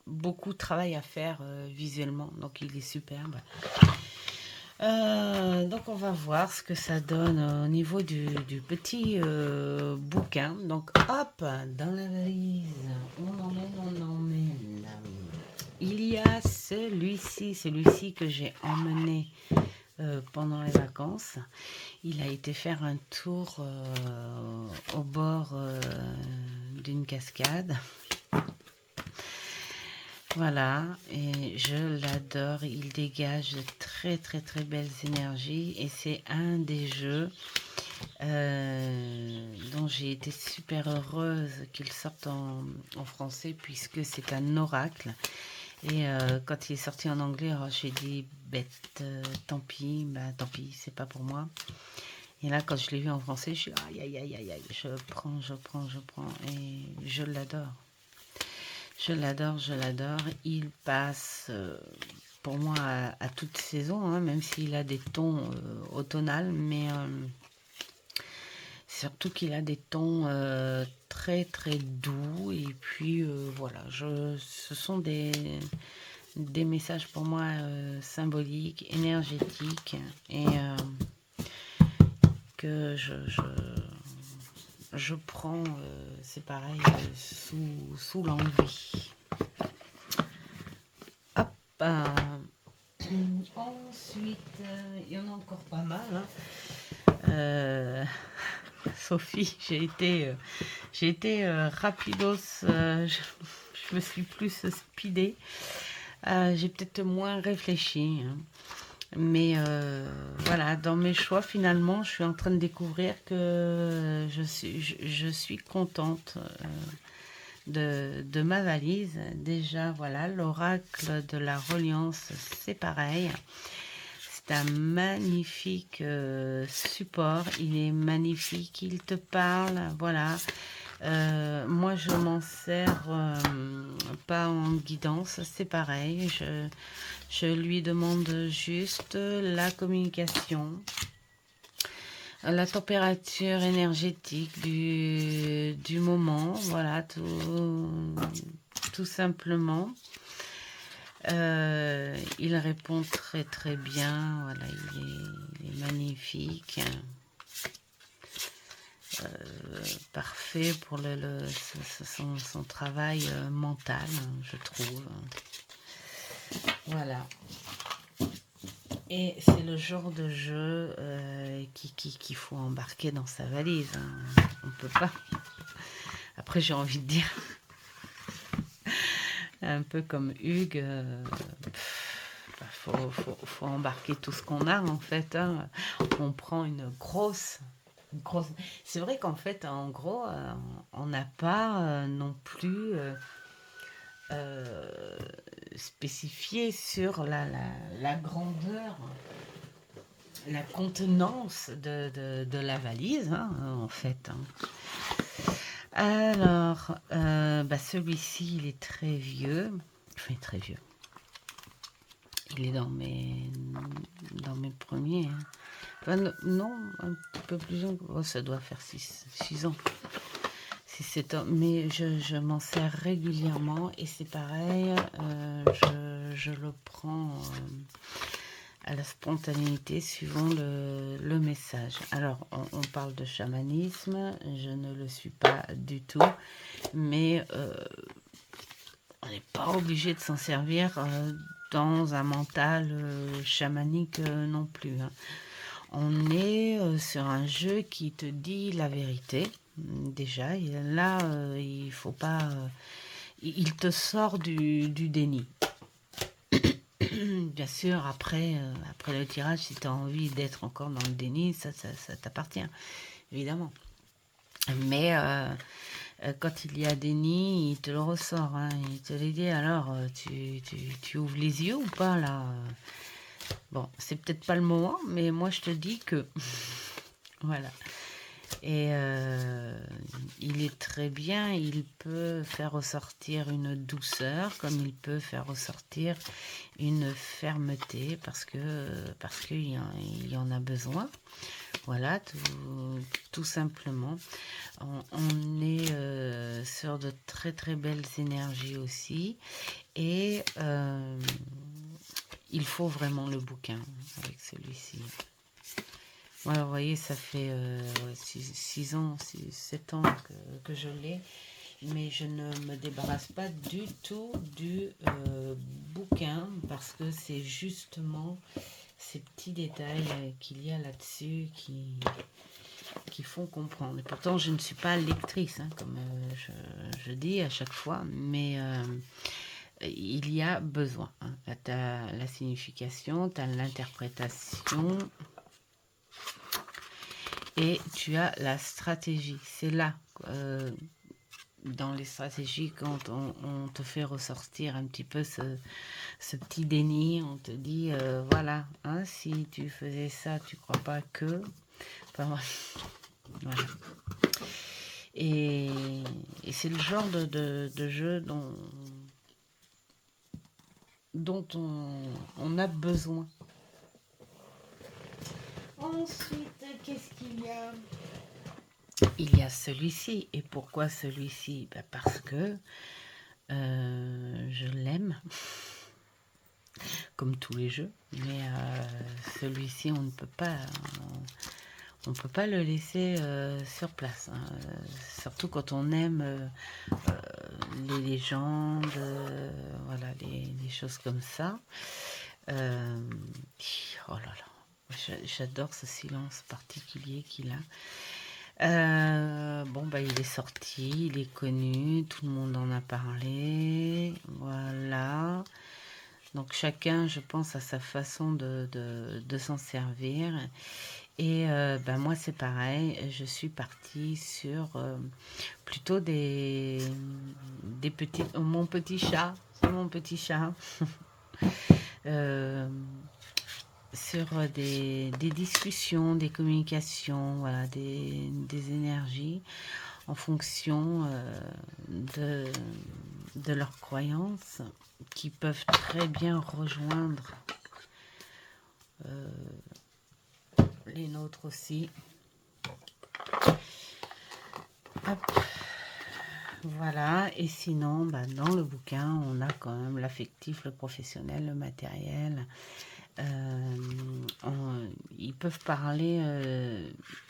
beaucoup de travail à faire visuellement, donc il est superbe. Donc on va voir ce que ça donne au niveau du petit bouquin. Donc hop, dans la valise, on emmène. Il y a celui-ci que j'ai emmené pendant les vacances. Il a été faire un tour au bord d'une cascade. Voilà, et je l'adore. Il dégage de très très très belles énergies et c'est un des jeux dont j'ai été super heureuse qu'il sorte en français puisque c'est un oracle. Et quand il est sorti en anglais, oh, j'ai dit bête, tant pis, bah tant pis, c'est pas pour moi. Et là, quand je l'ai vu en français, je suis aïe aïe aïe aïe aïe, je prends et je l'adore. Je l'adore, je l'adore. Il passe pour moi à toute saison, hein, même s'il a des tons automnales, mais surtout qu'il a des tons très très doux. Et puis voilà, ce sont des messages pour moi symboliques, énergétiques, et que je prends, c'est pareil, sous l'envie. Hop. Ensuite, il y en a encore pas mal. Hein. Sophie, j'ai été rapidos. Je me suis plus speedée. J'ai peut-être moins réfléchi. Hein. Mais voilà, dans mes choix, finalement, je suis en train de découvrir que je suis contente de ma valise. Déjà, voilà, l'oracle de la reliance, c'est pareil. C'est un magnifique support. Il est magnifique, il te parle. Voilà. Moi, je m'en sers pas en guidance, c'est pareil. Je lui demande juste la communication, la température énergétique du moment, voilà, tout simplement. Il répond très très bien, voilà, il est magnifique. Parfait pour son travail mental, je trouve. Voilà. Et c'est le genre de jeu qu'il faut embarquer dans sa valise. Hein. On peut pas. Après, j'ai envie de dire, un peu comme Hugues, faut embarquer tout ce qu'on a en fait. Hein. On prend une grosse. C'est vrai qu'en fait, en gros, on n'a pas non plus spécifié sur la grandeur, la contenance de la valise, hein, en fait. Hein. Alors, celui-ci, il est très vieux. Enfin, très vieux. Il est dans mes premiers. Hein. Enfin, non, un petit peu plus jeune. Oh, ça doit faire 6 ans. 6-7 ans. Mais je m'en sers régulièrement et c'est pareil. Je le prends à la spontanéité suivant le message. Alors, on parle de chamanisme. Je ne le suis pas du tout. Mais on n'est pas obligé de s'en servir dans un mental chamanique non plus. Hein. On est sur un jeu qui te dit la vérité. Déjà, là, il faut pas... il te sort du déni. Bien sûr, après le tirage, si tu as envie d'être encore dans le déni, ça t'appartient, évidemment. Mais quand il y a déni, il te le ressort. Hein, il te le dit, alors, tu ouvres les yeux ou pas, là? Bon, c'est peut-être pas le moment, mais moi, je te dis que... Voilà. Et il est très bien, il peut faire ressortir une douceur, comme il peut faire ressortir une fermeté, parce qu'il y en a besoin. Voilà, tout simplement. On est sur de très très belles énergies aussi. Et il faut vraiment le bouquin avec celui-ci. Voilà, vous voyez, ça fait 6 ans, 7 ans que je l'ai, mais je ne me débarrasse pas du tout du bouquin, parce que c'est justement ces petits détails qu'il y a là-dessus qui font comprendre. Et pourtant, je ne suis pas lectrice, hein, comme je dis à chaque fois, mais il y a besoin. Hein. Là, tu as la signification, tu as l'interprétation, et tu as la stratégie. C'est là, dans les stratégies, quand on te fait ressortir un petit peu ce petit déni, on te dit, voilà, hein, si tu faisais ça, tu crois pas que... Enfin, voilà. Et c'est le genre de jeu dont on a besoin. Ensuite, qu'est-ce qu'il y a? Il y a celui-ci. Et pourquoi celui-ci? Ben parce que je l'aime, comme tous les jeux. Mais celui-ci, on ne peut pas le laisser sur place. Hein. Surtout quand on aime les légendes, voilà, les choses comme ça. Oh là là, j'adore ce silence particulier qu'il a. Bon, bah, il est sorti, il est connu, tout le monde en a parlé, voilà. Donc chacun, je pense, a sa façon de s'en servir. Et bah, moi, c'est pareil, je suis partie sur plutôt des petits... mon petit chat, c'est mon petit chat. Sur des discussions, des communications, voilà, des énergies en fonction de leurs croyances, qui peuvent très bien rejoindre les nôtres aussi. Hop. Voilà, et sinon, bah, dans le bouquin, on a quand même l'affectif, le professionnel, le matériel. Ils peuvent parler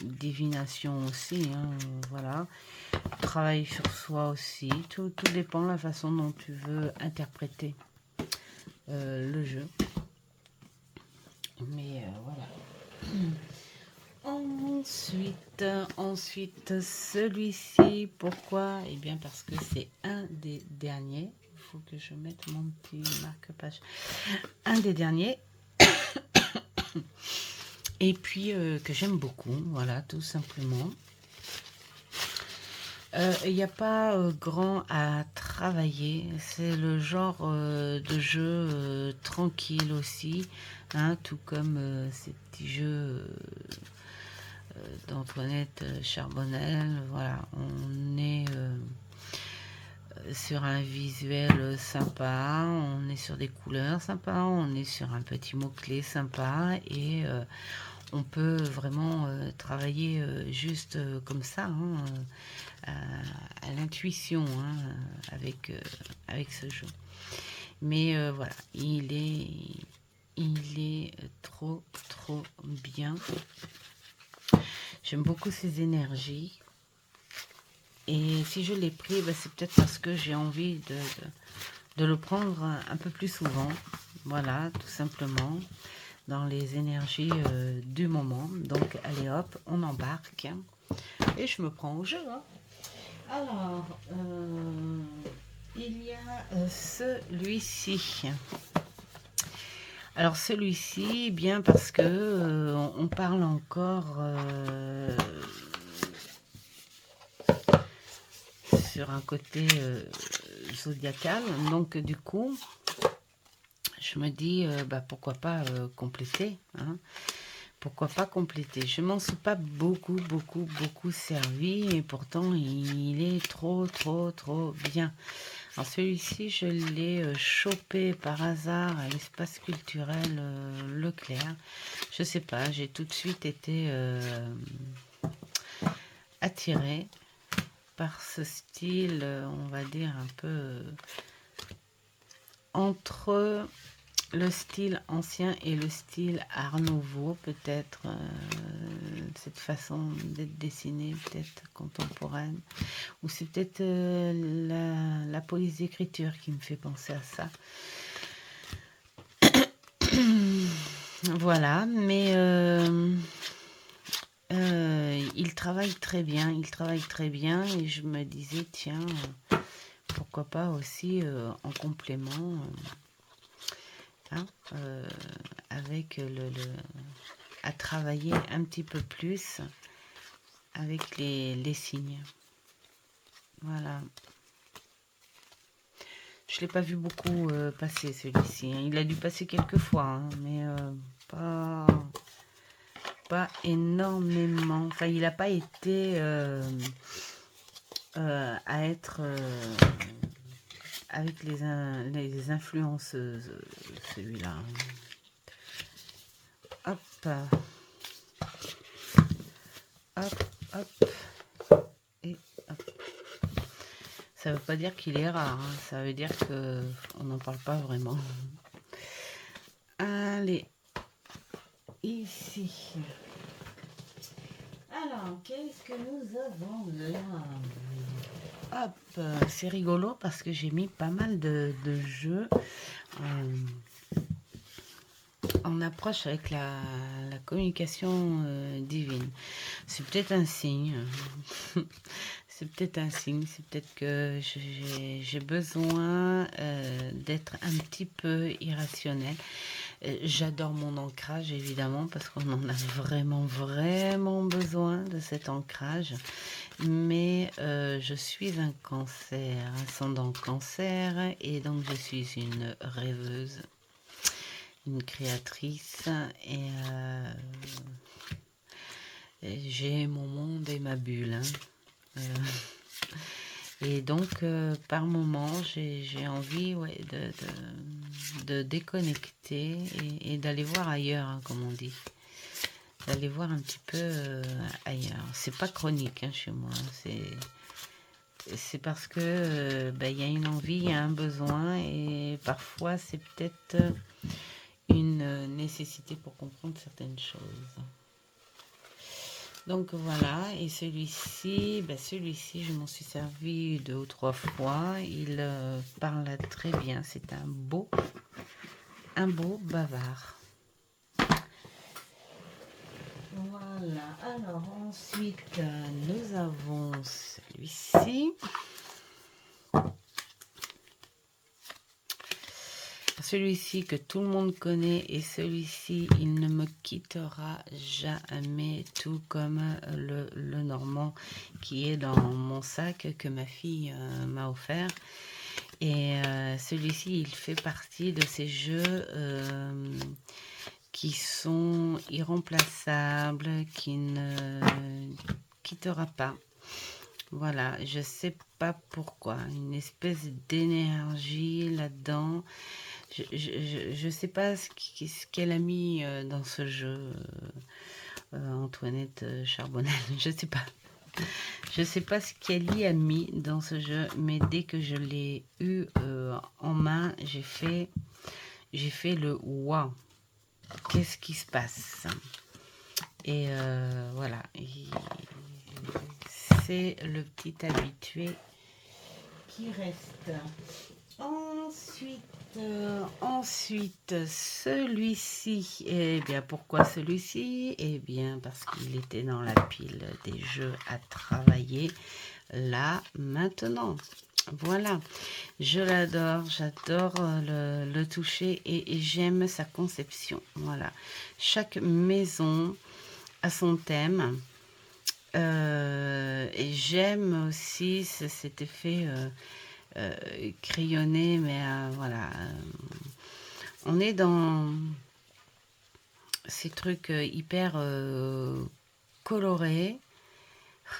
divination aussi, hein, voilà. Travail sur soi aussi. Tout dépend de la façon dont tu veux interpréter le jeu. Mais voilà. Ensuite, celui-ci, pourquoi? Eh bien, parce que c'est un des derniers. Il faut que je mette mon petit marque-page. Un des derniers. Et puis, que j'aime beaucoup, voilà, tout simplement. Il n'y a pas grand à travailler. C'est le genre de jeu tranquille aussi, hein, tout comme ces petits jeux d'Antoinette Charbonnel. Voilà, on est sur un visuel sympa, on est sur des couleurs sympas, on est sur un petit mot-clé sympa, et on peut vraiment travailler juste comme ça, hein, à l'intuition, hein, avec ce jeu. Mais voilà, il est trop bien. J'aime beaucoup ses énergies. Et si je l'ai pris, bah, c'est peut-être parce que j'ai envie de le prendre un peu plus souvent. Voilà, tout simplement. dans les énergies du moment. Donc, allez hop, on embarque. Et je me prends au jeu. Hein. Alors, il y a celui-ci. Alors, celui-ci, bien parce que on parle encore sur un côté zodiacal. Donc, du coup, je me dis, bah, pourquoi pas compléter, hein. Pourquoi pas compléter? Je m'en suis pas beaucoup servi et pourtant il est trop bien. Alors celui-ci, je l'ai chopé par hasard à l'espace culturel Leclerc. Je sais pas, j'ai tout de suite été attirée par ce style, on va dire un peu entre le style ancien et le style art nouveau, peut-être cette façon d'être dessinée, peut-être contemporaine, ou c'est peut-être la police d'écriture qui me fait penser à ça. Voilà, mais il travaille très bien, et je me disais, tiens, pourquoi pas aussi en complément, hein, avec à travailler un petit peu plus avec les signes. Voilà. Je ne l'ai pas vu beaucoup passer celui-ci. Il a dû passer quelques fois, hein, mais pas énormément. Enfin, il n'a pas été à être avec les influenceuses, celui-là. Hop. Hop, hop. Et hop. Ça ne veut pas dire qu'il est rare, hein. Ça veut dire qu'on n'en parle pas vraiment. Allez, ici. Alors, qu'est-ce que nous avons là? Hop, c'est rigolo parce que j'ai mis pas mal de jeux en approche avec la communication divine. C'est peut-être un signe. C'est peut-être un signe, c'est peut-être que j'ai besoin d'être un petit peu irrationnel. J'adore mon ancrage, évidemment, parce qu'on en a vraiment besoin de cet ancrage. Mais je suis un cancer, ascendant cancer, et donc je suis une rêveuse, une créatrice, et j'ai mon monde et ma bulle, hein. Et donc, par moment, j'ai envie de déconnecter et d'aller voir ailleurs, hein, comme on dit. D'aller voir un petit peu ailleurs. C'est pas chronique, hein, chez moi. C'est parce que il y a une envie, il y a un besoin, et parfois c'est peut-être une nécessité pour comprendre certaines choses. Donc voilà, et celui-ci, je m'en suis servi 2 ou 3 fois. Il parle très bien, c'est un beau bavard. Voilà, alors ensuite nous avons celui-ci. Celui-ci que tout le monde connaît, et celui-ci, il ne me quittera jamais, tout comme le normand qui est dans mon sac que ma fille m'a offert. Et celui-ci, il fait partie de ces jeux qui sont irremplaçables, qui ne quittera pas. Voilà, je sais pas pourquoi, une espèce d'énergie là-dedans. Je sais pas ce qu'elle a mis dans ce jeu, Antoinette Charbonnel. Je sais pas. Je sais pas ce qu'elle y a mis dans ce jeu, mais dès que je l'ai eu en main, j'ai fait le waouh. Qu'est-ce qui se passe? Et voilà. C'est le petit habitué qui reste. Ensuite, celui-ci, eh bien, pourquoi celui-ci? Eh bien, parce qu'il était dans la pile des jeux à travailler là, maintenant. Voilà, je l'adore, j'adore le toucher et j'aime sa conception. Voilà, chaque maison a son thème. Et j'aime aussi cet effet crayonné, mais voilà. On est dans ces trucs hyper colorés.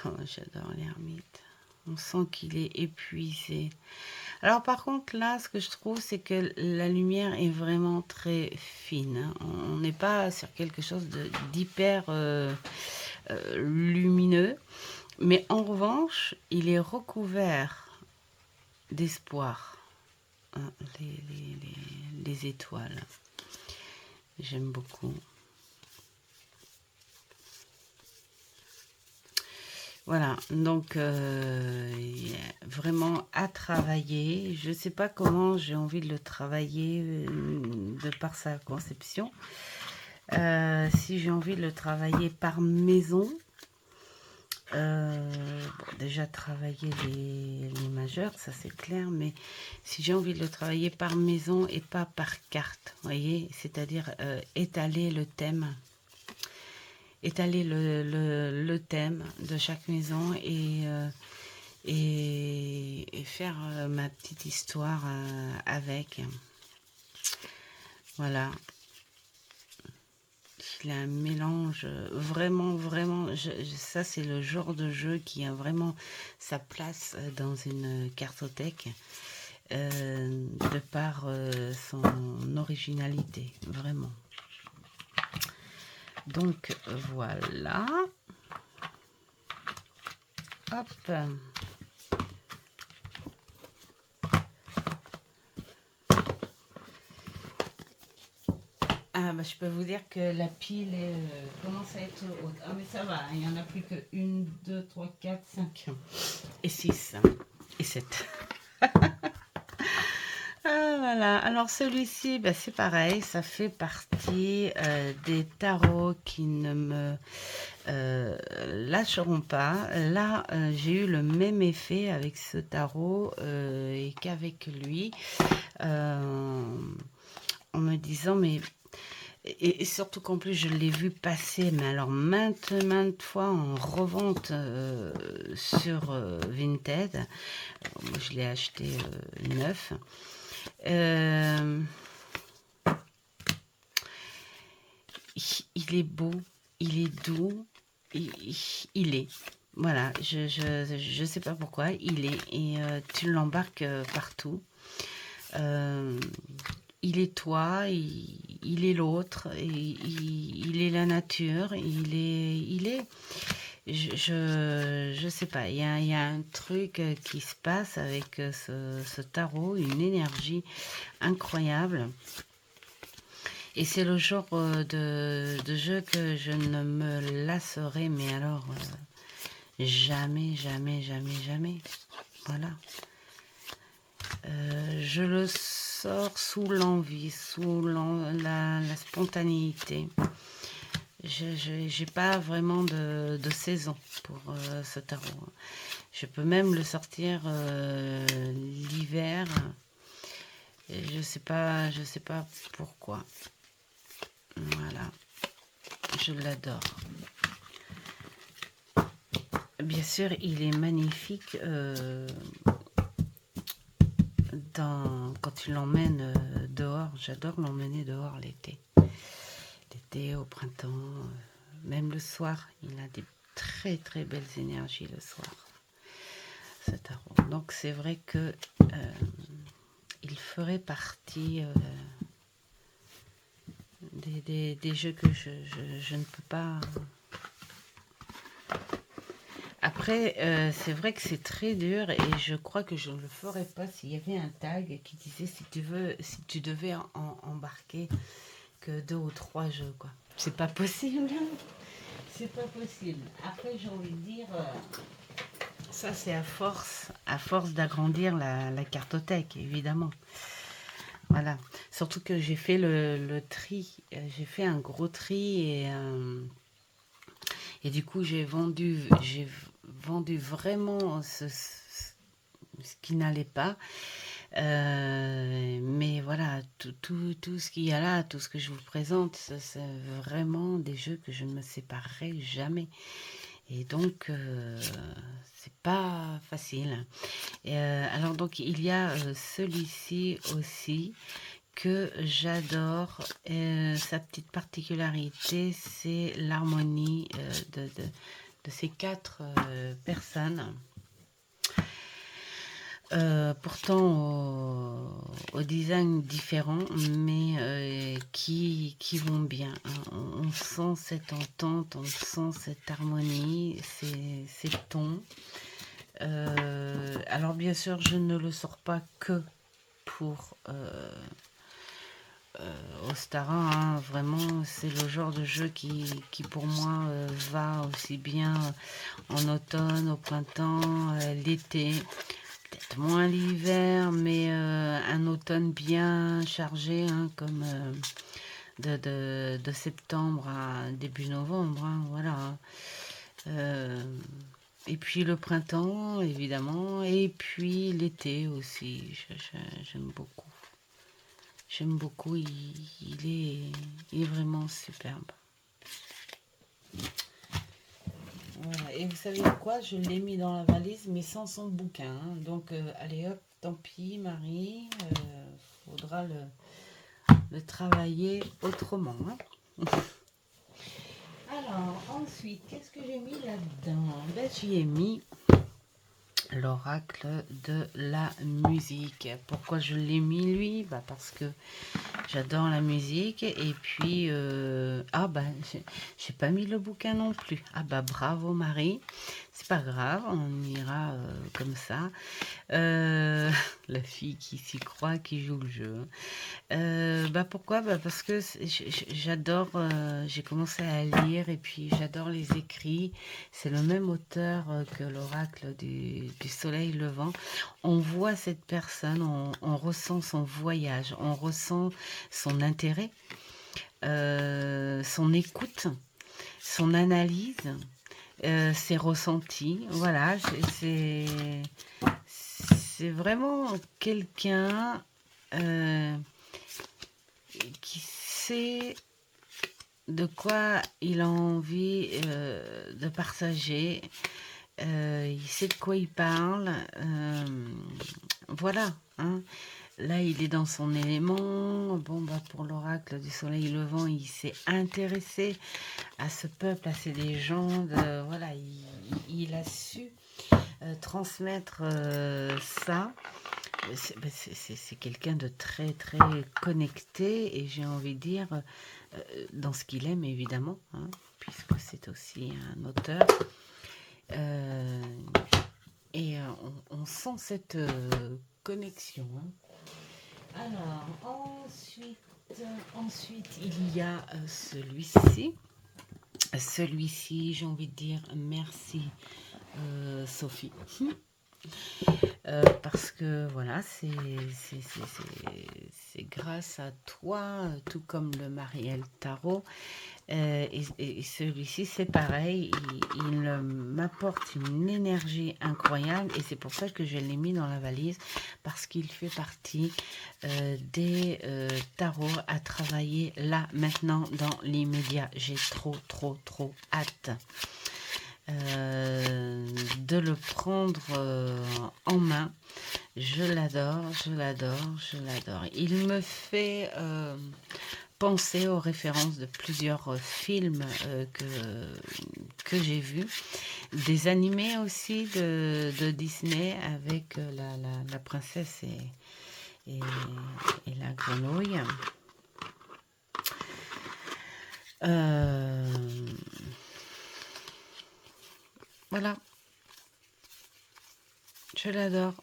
Oh, j'adore l'ermite. On sent qu'il est épuisé. Alors par contre, là, ce que je trouve, c'est que la lumière est vraiment très fine, hein. On n'est pas sur quelque chose d'hyper lumineux. Mais en revanche, il est recouvert d'espoir, hein, les étoiles. J'aime beaucoup. Voilà, donc vraiment à travailler. Je ne sais pas comment j'ai envie de le travailler de par sa conception. Si j'ai envie de le travailler par maison, bon, déjà travailler les majeurs, ça c'est clair, mais si j'ai envie de le travailler par maison et pas par carte, voyez, c'est-à-dire étaler le thème. Étaler le thème de chaque maison et faire ma petite histoire avec. Voilà. Il a un mélange vraiment, vraiment. Ça, c'est le genre de jeu qui a vraiment sa place dans une cartothèque de par son originalité, vraiment. Donc voilà. Hop. Ah bah je peux vous dire que la pile commence à être haute. Ah mais ça va, il n'y en a plus que 1, 2, 3, 4, 5 et 6 et 7. Ah, voilà, alors celui-ci, bah, c'est pareil, ça fait partie des tarots qui ne me lâcheront pas. Là, j'ai eu le même effet avec ce tarot et qu'avec lui, en me disant, mais... Et surtout qu'en plus, je l'ai vu passer, mais alors maintes fois en revente sur Vinted. Moi, je l'ai acheté neuf. Il est beau, il est doux, il est. Voilà, je sais pas pourquoi, il est. Et tu l'embarques partout. Il est toi, il est l'autre, il est la nature, il est. Je sais pas, il y a un truc qui se passe avec ce tarot, une énergie incroyable. Et c'est le genre de jeu que je ne me lasserai, mais alors jamais, jamais, jamais, jamais. Voilà. Je le sors sous l'envie, sous la spontanéité. Je n'ai pas vraiment de saison pour ce tarot. Je peux même le sortir l'hiver. Je sais pas pourquoi. Voilà, je l'adore. Bien sûr, il est magnifique quand tu l'emmènes dehors. J'adore l'emmener dehors l'été. L'été, au printemps, même le soir. Il a des très très belles énergies le soir, ce tarot. Donc c'est vrai que il ferait partie des jeux que je ne peux pas... Après, c'est vrai que c'est très dur et je crois que je ne le ferais pas s'il y avait un tag qui disait si tu devais embarquer que 2 ou 3 jeux, quoi. C'est pas possible. C'est pas possible. Après, j'ai envie de dire, ça c'est à force d'agrandir la cartothèque, évidemment. Voilà. Surtout que j'ai fait le tri. J'ai fait un gros tri et du coup, j'ai vendu vraiment ce qui n'allait pas. Mais voilà, tout ce qu'il y a là, tout ce que je vous présente, c'est vraiment des jeux que je ne me séparerai jamais. Et donc, c'est pas facile. Alors donc, il y a celui-ci aussi que j'adore. Sa petite particularité, c'est l'harmonie de ces quatre personnes. Pourtant au design différent, mais qui vont bien, hein. On sent cette entente, on sent cette harmonie, ces tons. Alors bien sûr, je ne le sors pas que pour Ostara, hein. Vraiment, c'est le genre de jeu qui pour moi va aussi bien en automne, au printemps, l'été. Peut-être moins l'hiver, mais un automne bien chargé, hein, comme de septembre à début novembre, hein, voilà. Euh, et puis le printemps, évidemment, et puis l'été aussi, j'aime beaucoup. J'aime beaucoup, il est vraiment superbe. Voilà. Et vous savez quoi? Je l'ai mis dans la valise, mais sans son bouquin, hein. Donc, allez hop, tant pis, Marie. Faudra le travailler autrement, hein. Alors, ensuite, qu'est-ce que j'ai mis là-dedans? Ben, j'y ai mis l'oracle de la musique. Pourquoi je l'ai mis, lui? Bah, parce que j'adore la musique. Et puis, ah bah, j'ai pas mis le bouquin non plus. Ah bah, bravo Marie. C'est pas grave, on ira comme ça. La fille qui s'y croit, qui joue le jeu. Bah pourquoi? Bah parce que j'adore, j'ai commencé à lire et puis j'adore les écrits. C'est le même auteur que l'oracle du soleil levant. On voit cette personne, on ressent son voyage, on ressent son intérêt, son écoute, son analyse, ses ressentis. Voilà, c'est vraiment quelqu'un qui sait de quoi il a envie de partager. Il sait de quoi il parle. Voilà, hein. Là, il est dans son élément. Bon, bah, pour l'oracle du soleil levant, il s'est intéressé à ce peuple, à ces légendes. Voilà, il a su transmettre ça. C'est quelqu'un de très très connecté et j'ai envie de dire dans ce qu'il aime évidemment, hein, puisque c'est aussi un auteur. Euh, et on sent cette connexion, hein. Alors ensuite il y a celui-ci. Celui-ci, j'ai envie de dire merci Sophie. Parce que voilà, c'est grâce à toi, tout comme le Mariel Tarot. Et celui-ci, c'est pareil, il m'apporte une énergie incroyable et c'est pour ça que je l'ai mis dans la valise parce qu'il fait partie des tarots à travailler là, maintenant, dans l'immédiat. J'ai trop hâte de le prendre en main. Je l'adore, je l'adore, je l'adore. Il me fait penser aux références de plusieurs films que j'ai vus. Des animés aussi de Disney avec la princesse et, et la grenouille. Voilà, je l'adore.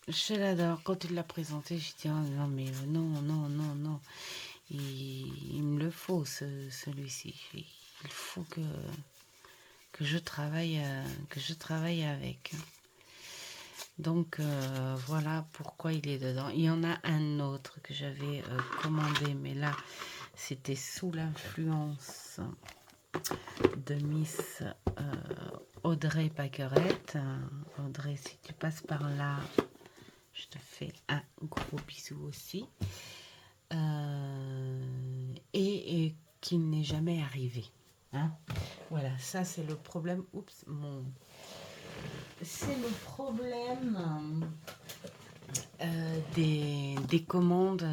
Je l'adore. Quand il l'a présenté, j'ai dit oh, non, mais non. Il me le faut, celui-ci. Il faut que je travaille avec. Donc voilà pourquoi il est dedans. Il y en a un autre que j'avais commandé, mais là c'était sous l'influence de Miss Audrey Paquerette. Audrey, si tu passes par là, je te fais un gros bisou aussi. Et qu'il n'est jamais arrivé. Hein, voilà, ça c'est le problème. Oups, c'est le problème des commandes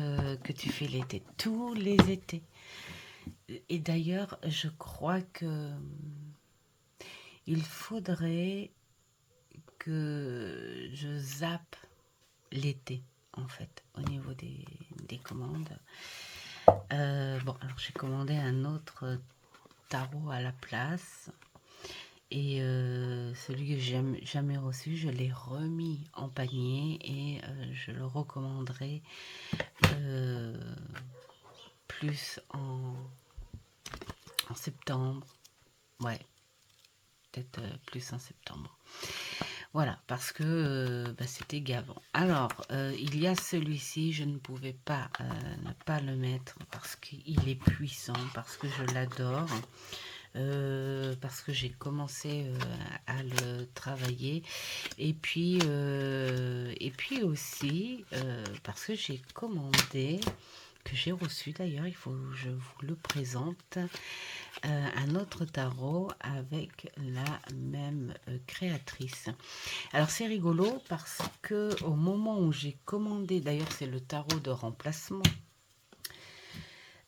que tu fais l'été, tous les étés. Et d'ailleurs, je crois que il faudrait que je zappe l'été, en fait, au niveau des commandes. Bon, alors j'ai commandé un autre tarot à la place. Et celui que j'ai jamais reçu, je l'ai remis en panier et je le recommanderai plus en septembre. Ouais, peut-être plus en septembre. Voilà, parce que c'était gavant. Alors, il y a celui-ci, je ne pouvais pas ne pas le mettre parce qu'il est puissant, parce que je l'adore. Parce que j'ai commencé à le travailler et puis aussi parce que j'ai commandé, que j'ai reçu d'ailleurs, il faut que je vous le présente, un autre tarot avec la même créatrice. Alors c'est rigolo parce que au moment où j'ai commandé, d'ailleurs c'est le tarot de remplacement,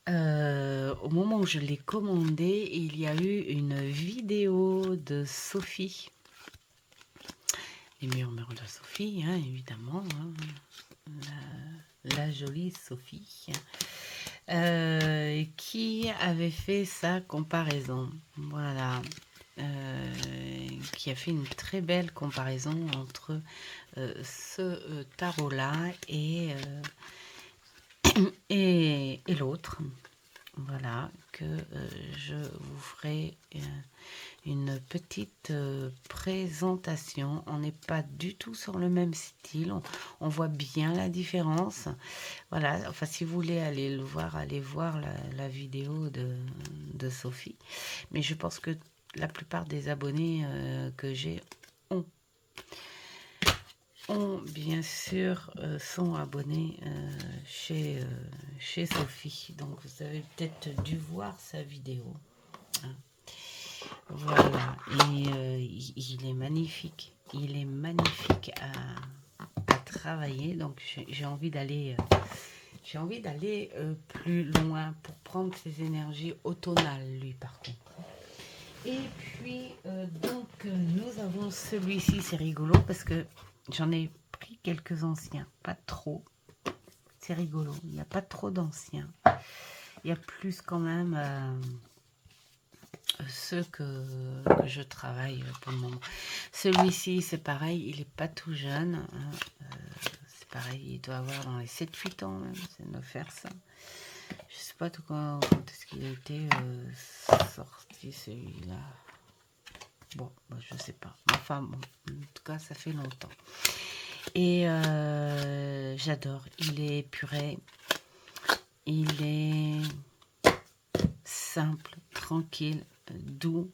au moment où je l'ai commandé, il y a eu une vidéo de Sophie, les murmures de Sophie, hein, évidemment, hein, la jolie Sophie, qui avait fait sa comparaison, voilà, qui a fait une très belle comparaison entre ce tarot-là et l'autre. Voilà, que je vous ferai une petite présentation. On n'est pas du tout sur le même style, on voit bien la différence. Voilà, enfin si vous voulez aller le voir, allez voir la vidéo de Sophie. Mais je pense que la plupart des abonnés que j'ai ont bien sûr sont abonnés chez Sophie. Donc vous avez peut-être dû voir sa vidéo. Hein. Voilà, et il est magnifique. Il est magnifique à travailler. Donc j'ai envie d'aller plus loin pour prendre ses énergies automnales, lui, par contre. Et puis, nous avons celui-ci, c'est rigolo parce que j'en ai pris quelques anciens, pas trop. C'est rigolo, il n'y a pas trop d'anciens. Il y a plus quand même ceux que je travaille pour le moment. Celui-ci, c'est pareil, il n'est pas tout jeune. Hein. C'est pareil, il doit avoir dans les 7-8 ans même, c'est de faire ça. Je sais pas tout quand est-ce qu'il a été sorti celui-là. Bon, je sais pas. Enfin, bon, en tout cas, ça fait longtemps. Et j'adore. Il est épuré. Il est simple, tranquille, doux.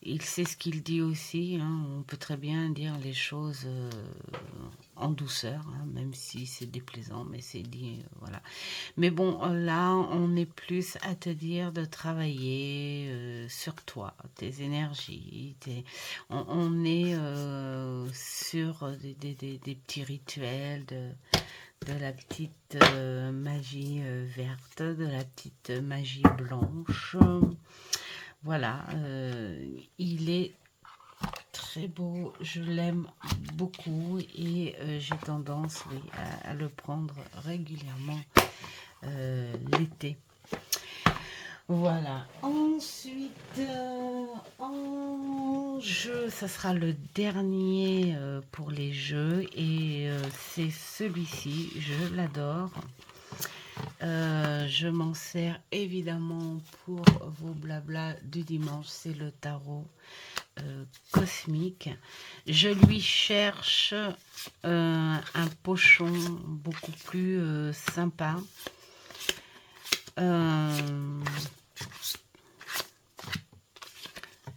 Il sait ce qu'il dit aussi. Hein. On peut très bien dire les choses en douceur, hein, même si c'est déplaisant, mais c'est dit, voilà. Mais bon, là, on est plus à te dire de travailler sur toi, tes énergies. On est sur des petits rituels de la petite magie verte, de la petite magie blanche. Voilà, il est très beau, je l'aime beaucoup et j'ai tendance, oui, à le prendre régulièrement l'été. Voilà. Ensuite, en jeu, ça sera le dernier pour les jeux et c'est celui-ci, je l'adore. Je m'en sers évidemment pour vos blabla du dimanche. C'est le tarot cosmique. Je lui cherche un pochon beaucoup plus sympa.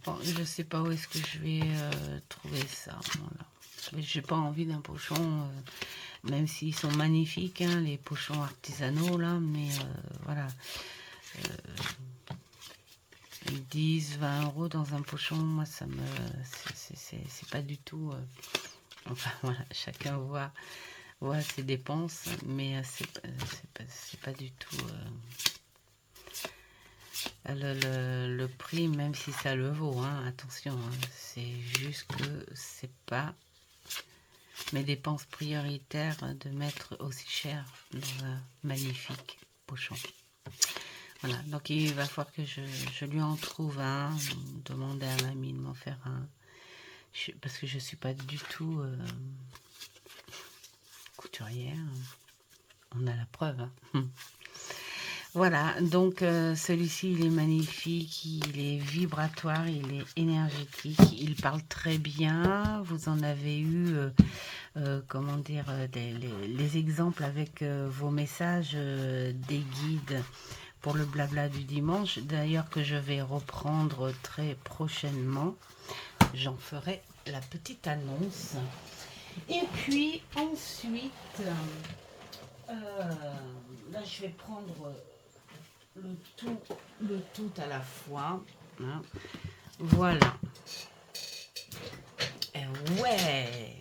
Bon, je sais pas où est-ce que je vais trouver ça. Voilà. J'ai pas envie d'un pochon, même s'ils sont magnifiques, hein, les pochons artisanaux là, mais voilà. 10, 20 euros dans un pochon, moi ça me. C'est pas du tout. Enfin voilà, chacun voit ses dépenses, mais c'est pas du tout. Le prix, même si ça le vaut, hein, attention, hein, c'est juste que c'est pas mes dépenses prioritaires de mettre aussi cher dans un magnifique pochon. Voilà, donc il va falloir que je lui en trouve un, demander à mamie de m'en faire un, parce que je suis pas du tout couturière, on a la preuve. Hein. Voilà, donc celui-ci, il est magnifique, il est vibratoire, il est énergétique, il parle très bien. Vous en avez eu, comment dire, les exemples avec vos messages des guides pour le blabla du dimanche. D'ailleurs, que je vais reprendre très prochainement. J'en ferai la petite annonce. Et puis ensuite, là, je vais prendre le tout à la fois. Hein. Voilà. Et ouais,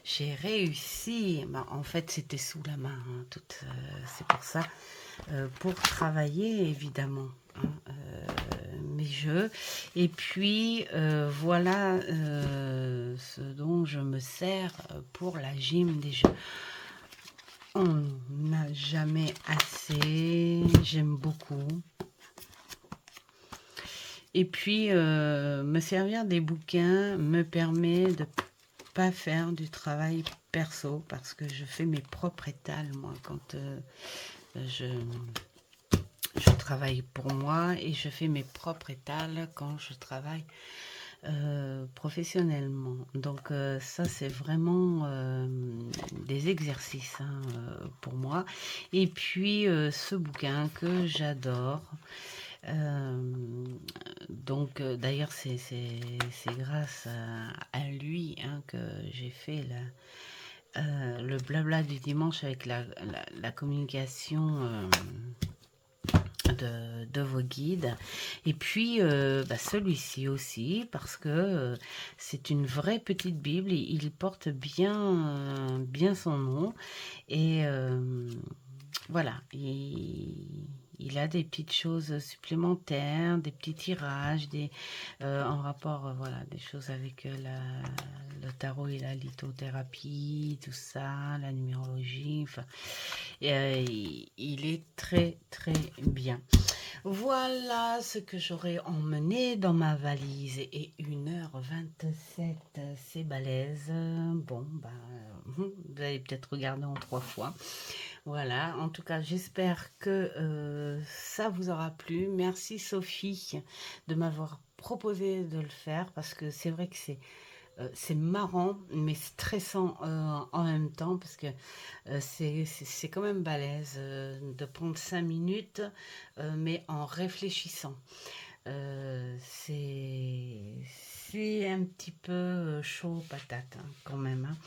j'ai réussi. Bah, en fait, c'était sous la main. Hein, c'est pour ça. Pour travailler, évidemment. Hein, mes jeux. Et puis, voilà ce dont je me sers pour la gym des jeux. On n'a jamais assez. J'aime beaucoup. Et puis, me servir des bouquins me permet de pas faire du travail perso parce que je fais mes propres étals, moi, quand je travaille pour moi et je fais mes propres étals quand je travaille professionnellement. Donc ça c'est vraiment des exercices hein, pour moi. Et puis ce bouquin que j'adore. Donc d'ailleurs c'est grâce à lui hein, que j'ai fait le blabla du dimanche avec la communication de vos guides. Et puis celui-ci aussi parce que c'est une vraie petite Bible, il porte bien, bien son nom et voilà, il a des petites choses supplémentaires, des petits tirages, en rapport, voilà, des choses avec le tarot et la lithothérapie, tout ça, la numérologie. Enfin, il est très très bien. Voilà ce que j'aurais emmené dans ma valise. Et 1h27, c'est balèze. Bon, vous allez peut-être regarder en 3 fois. Voilà, en tout cas, j'espère que ça vous aura plu. Merci Sophie de m'avoir proposé de le faire parce que c'est vrai que c'est marrant mais stressant en même temps parce que c'est quand même balèze de prendre 5 minutes mais en réfléchissant. C'est un petit peu chaud patate hein, quand même. Hein.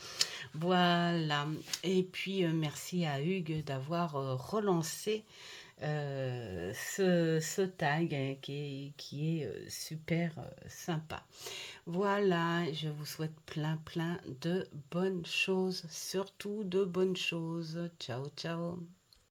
Voilà. Et puis merci à Hugues d'avoir relancé ce tag hein, qui est super sympa. Voilà, je vous souhaite plein de bonnes choses, surtout de bonnes choses. Ciao, ciao.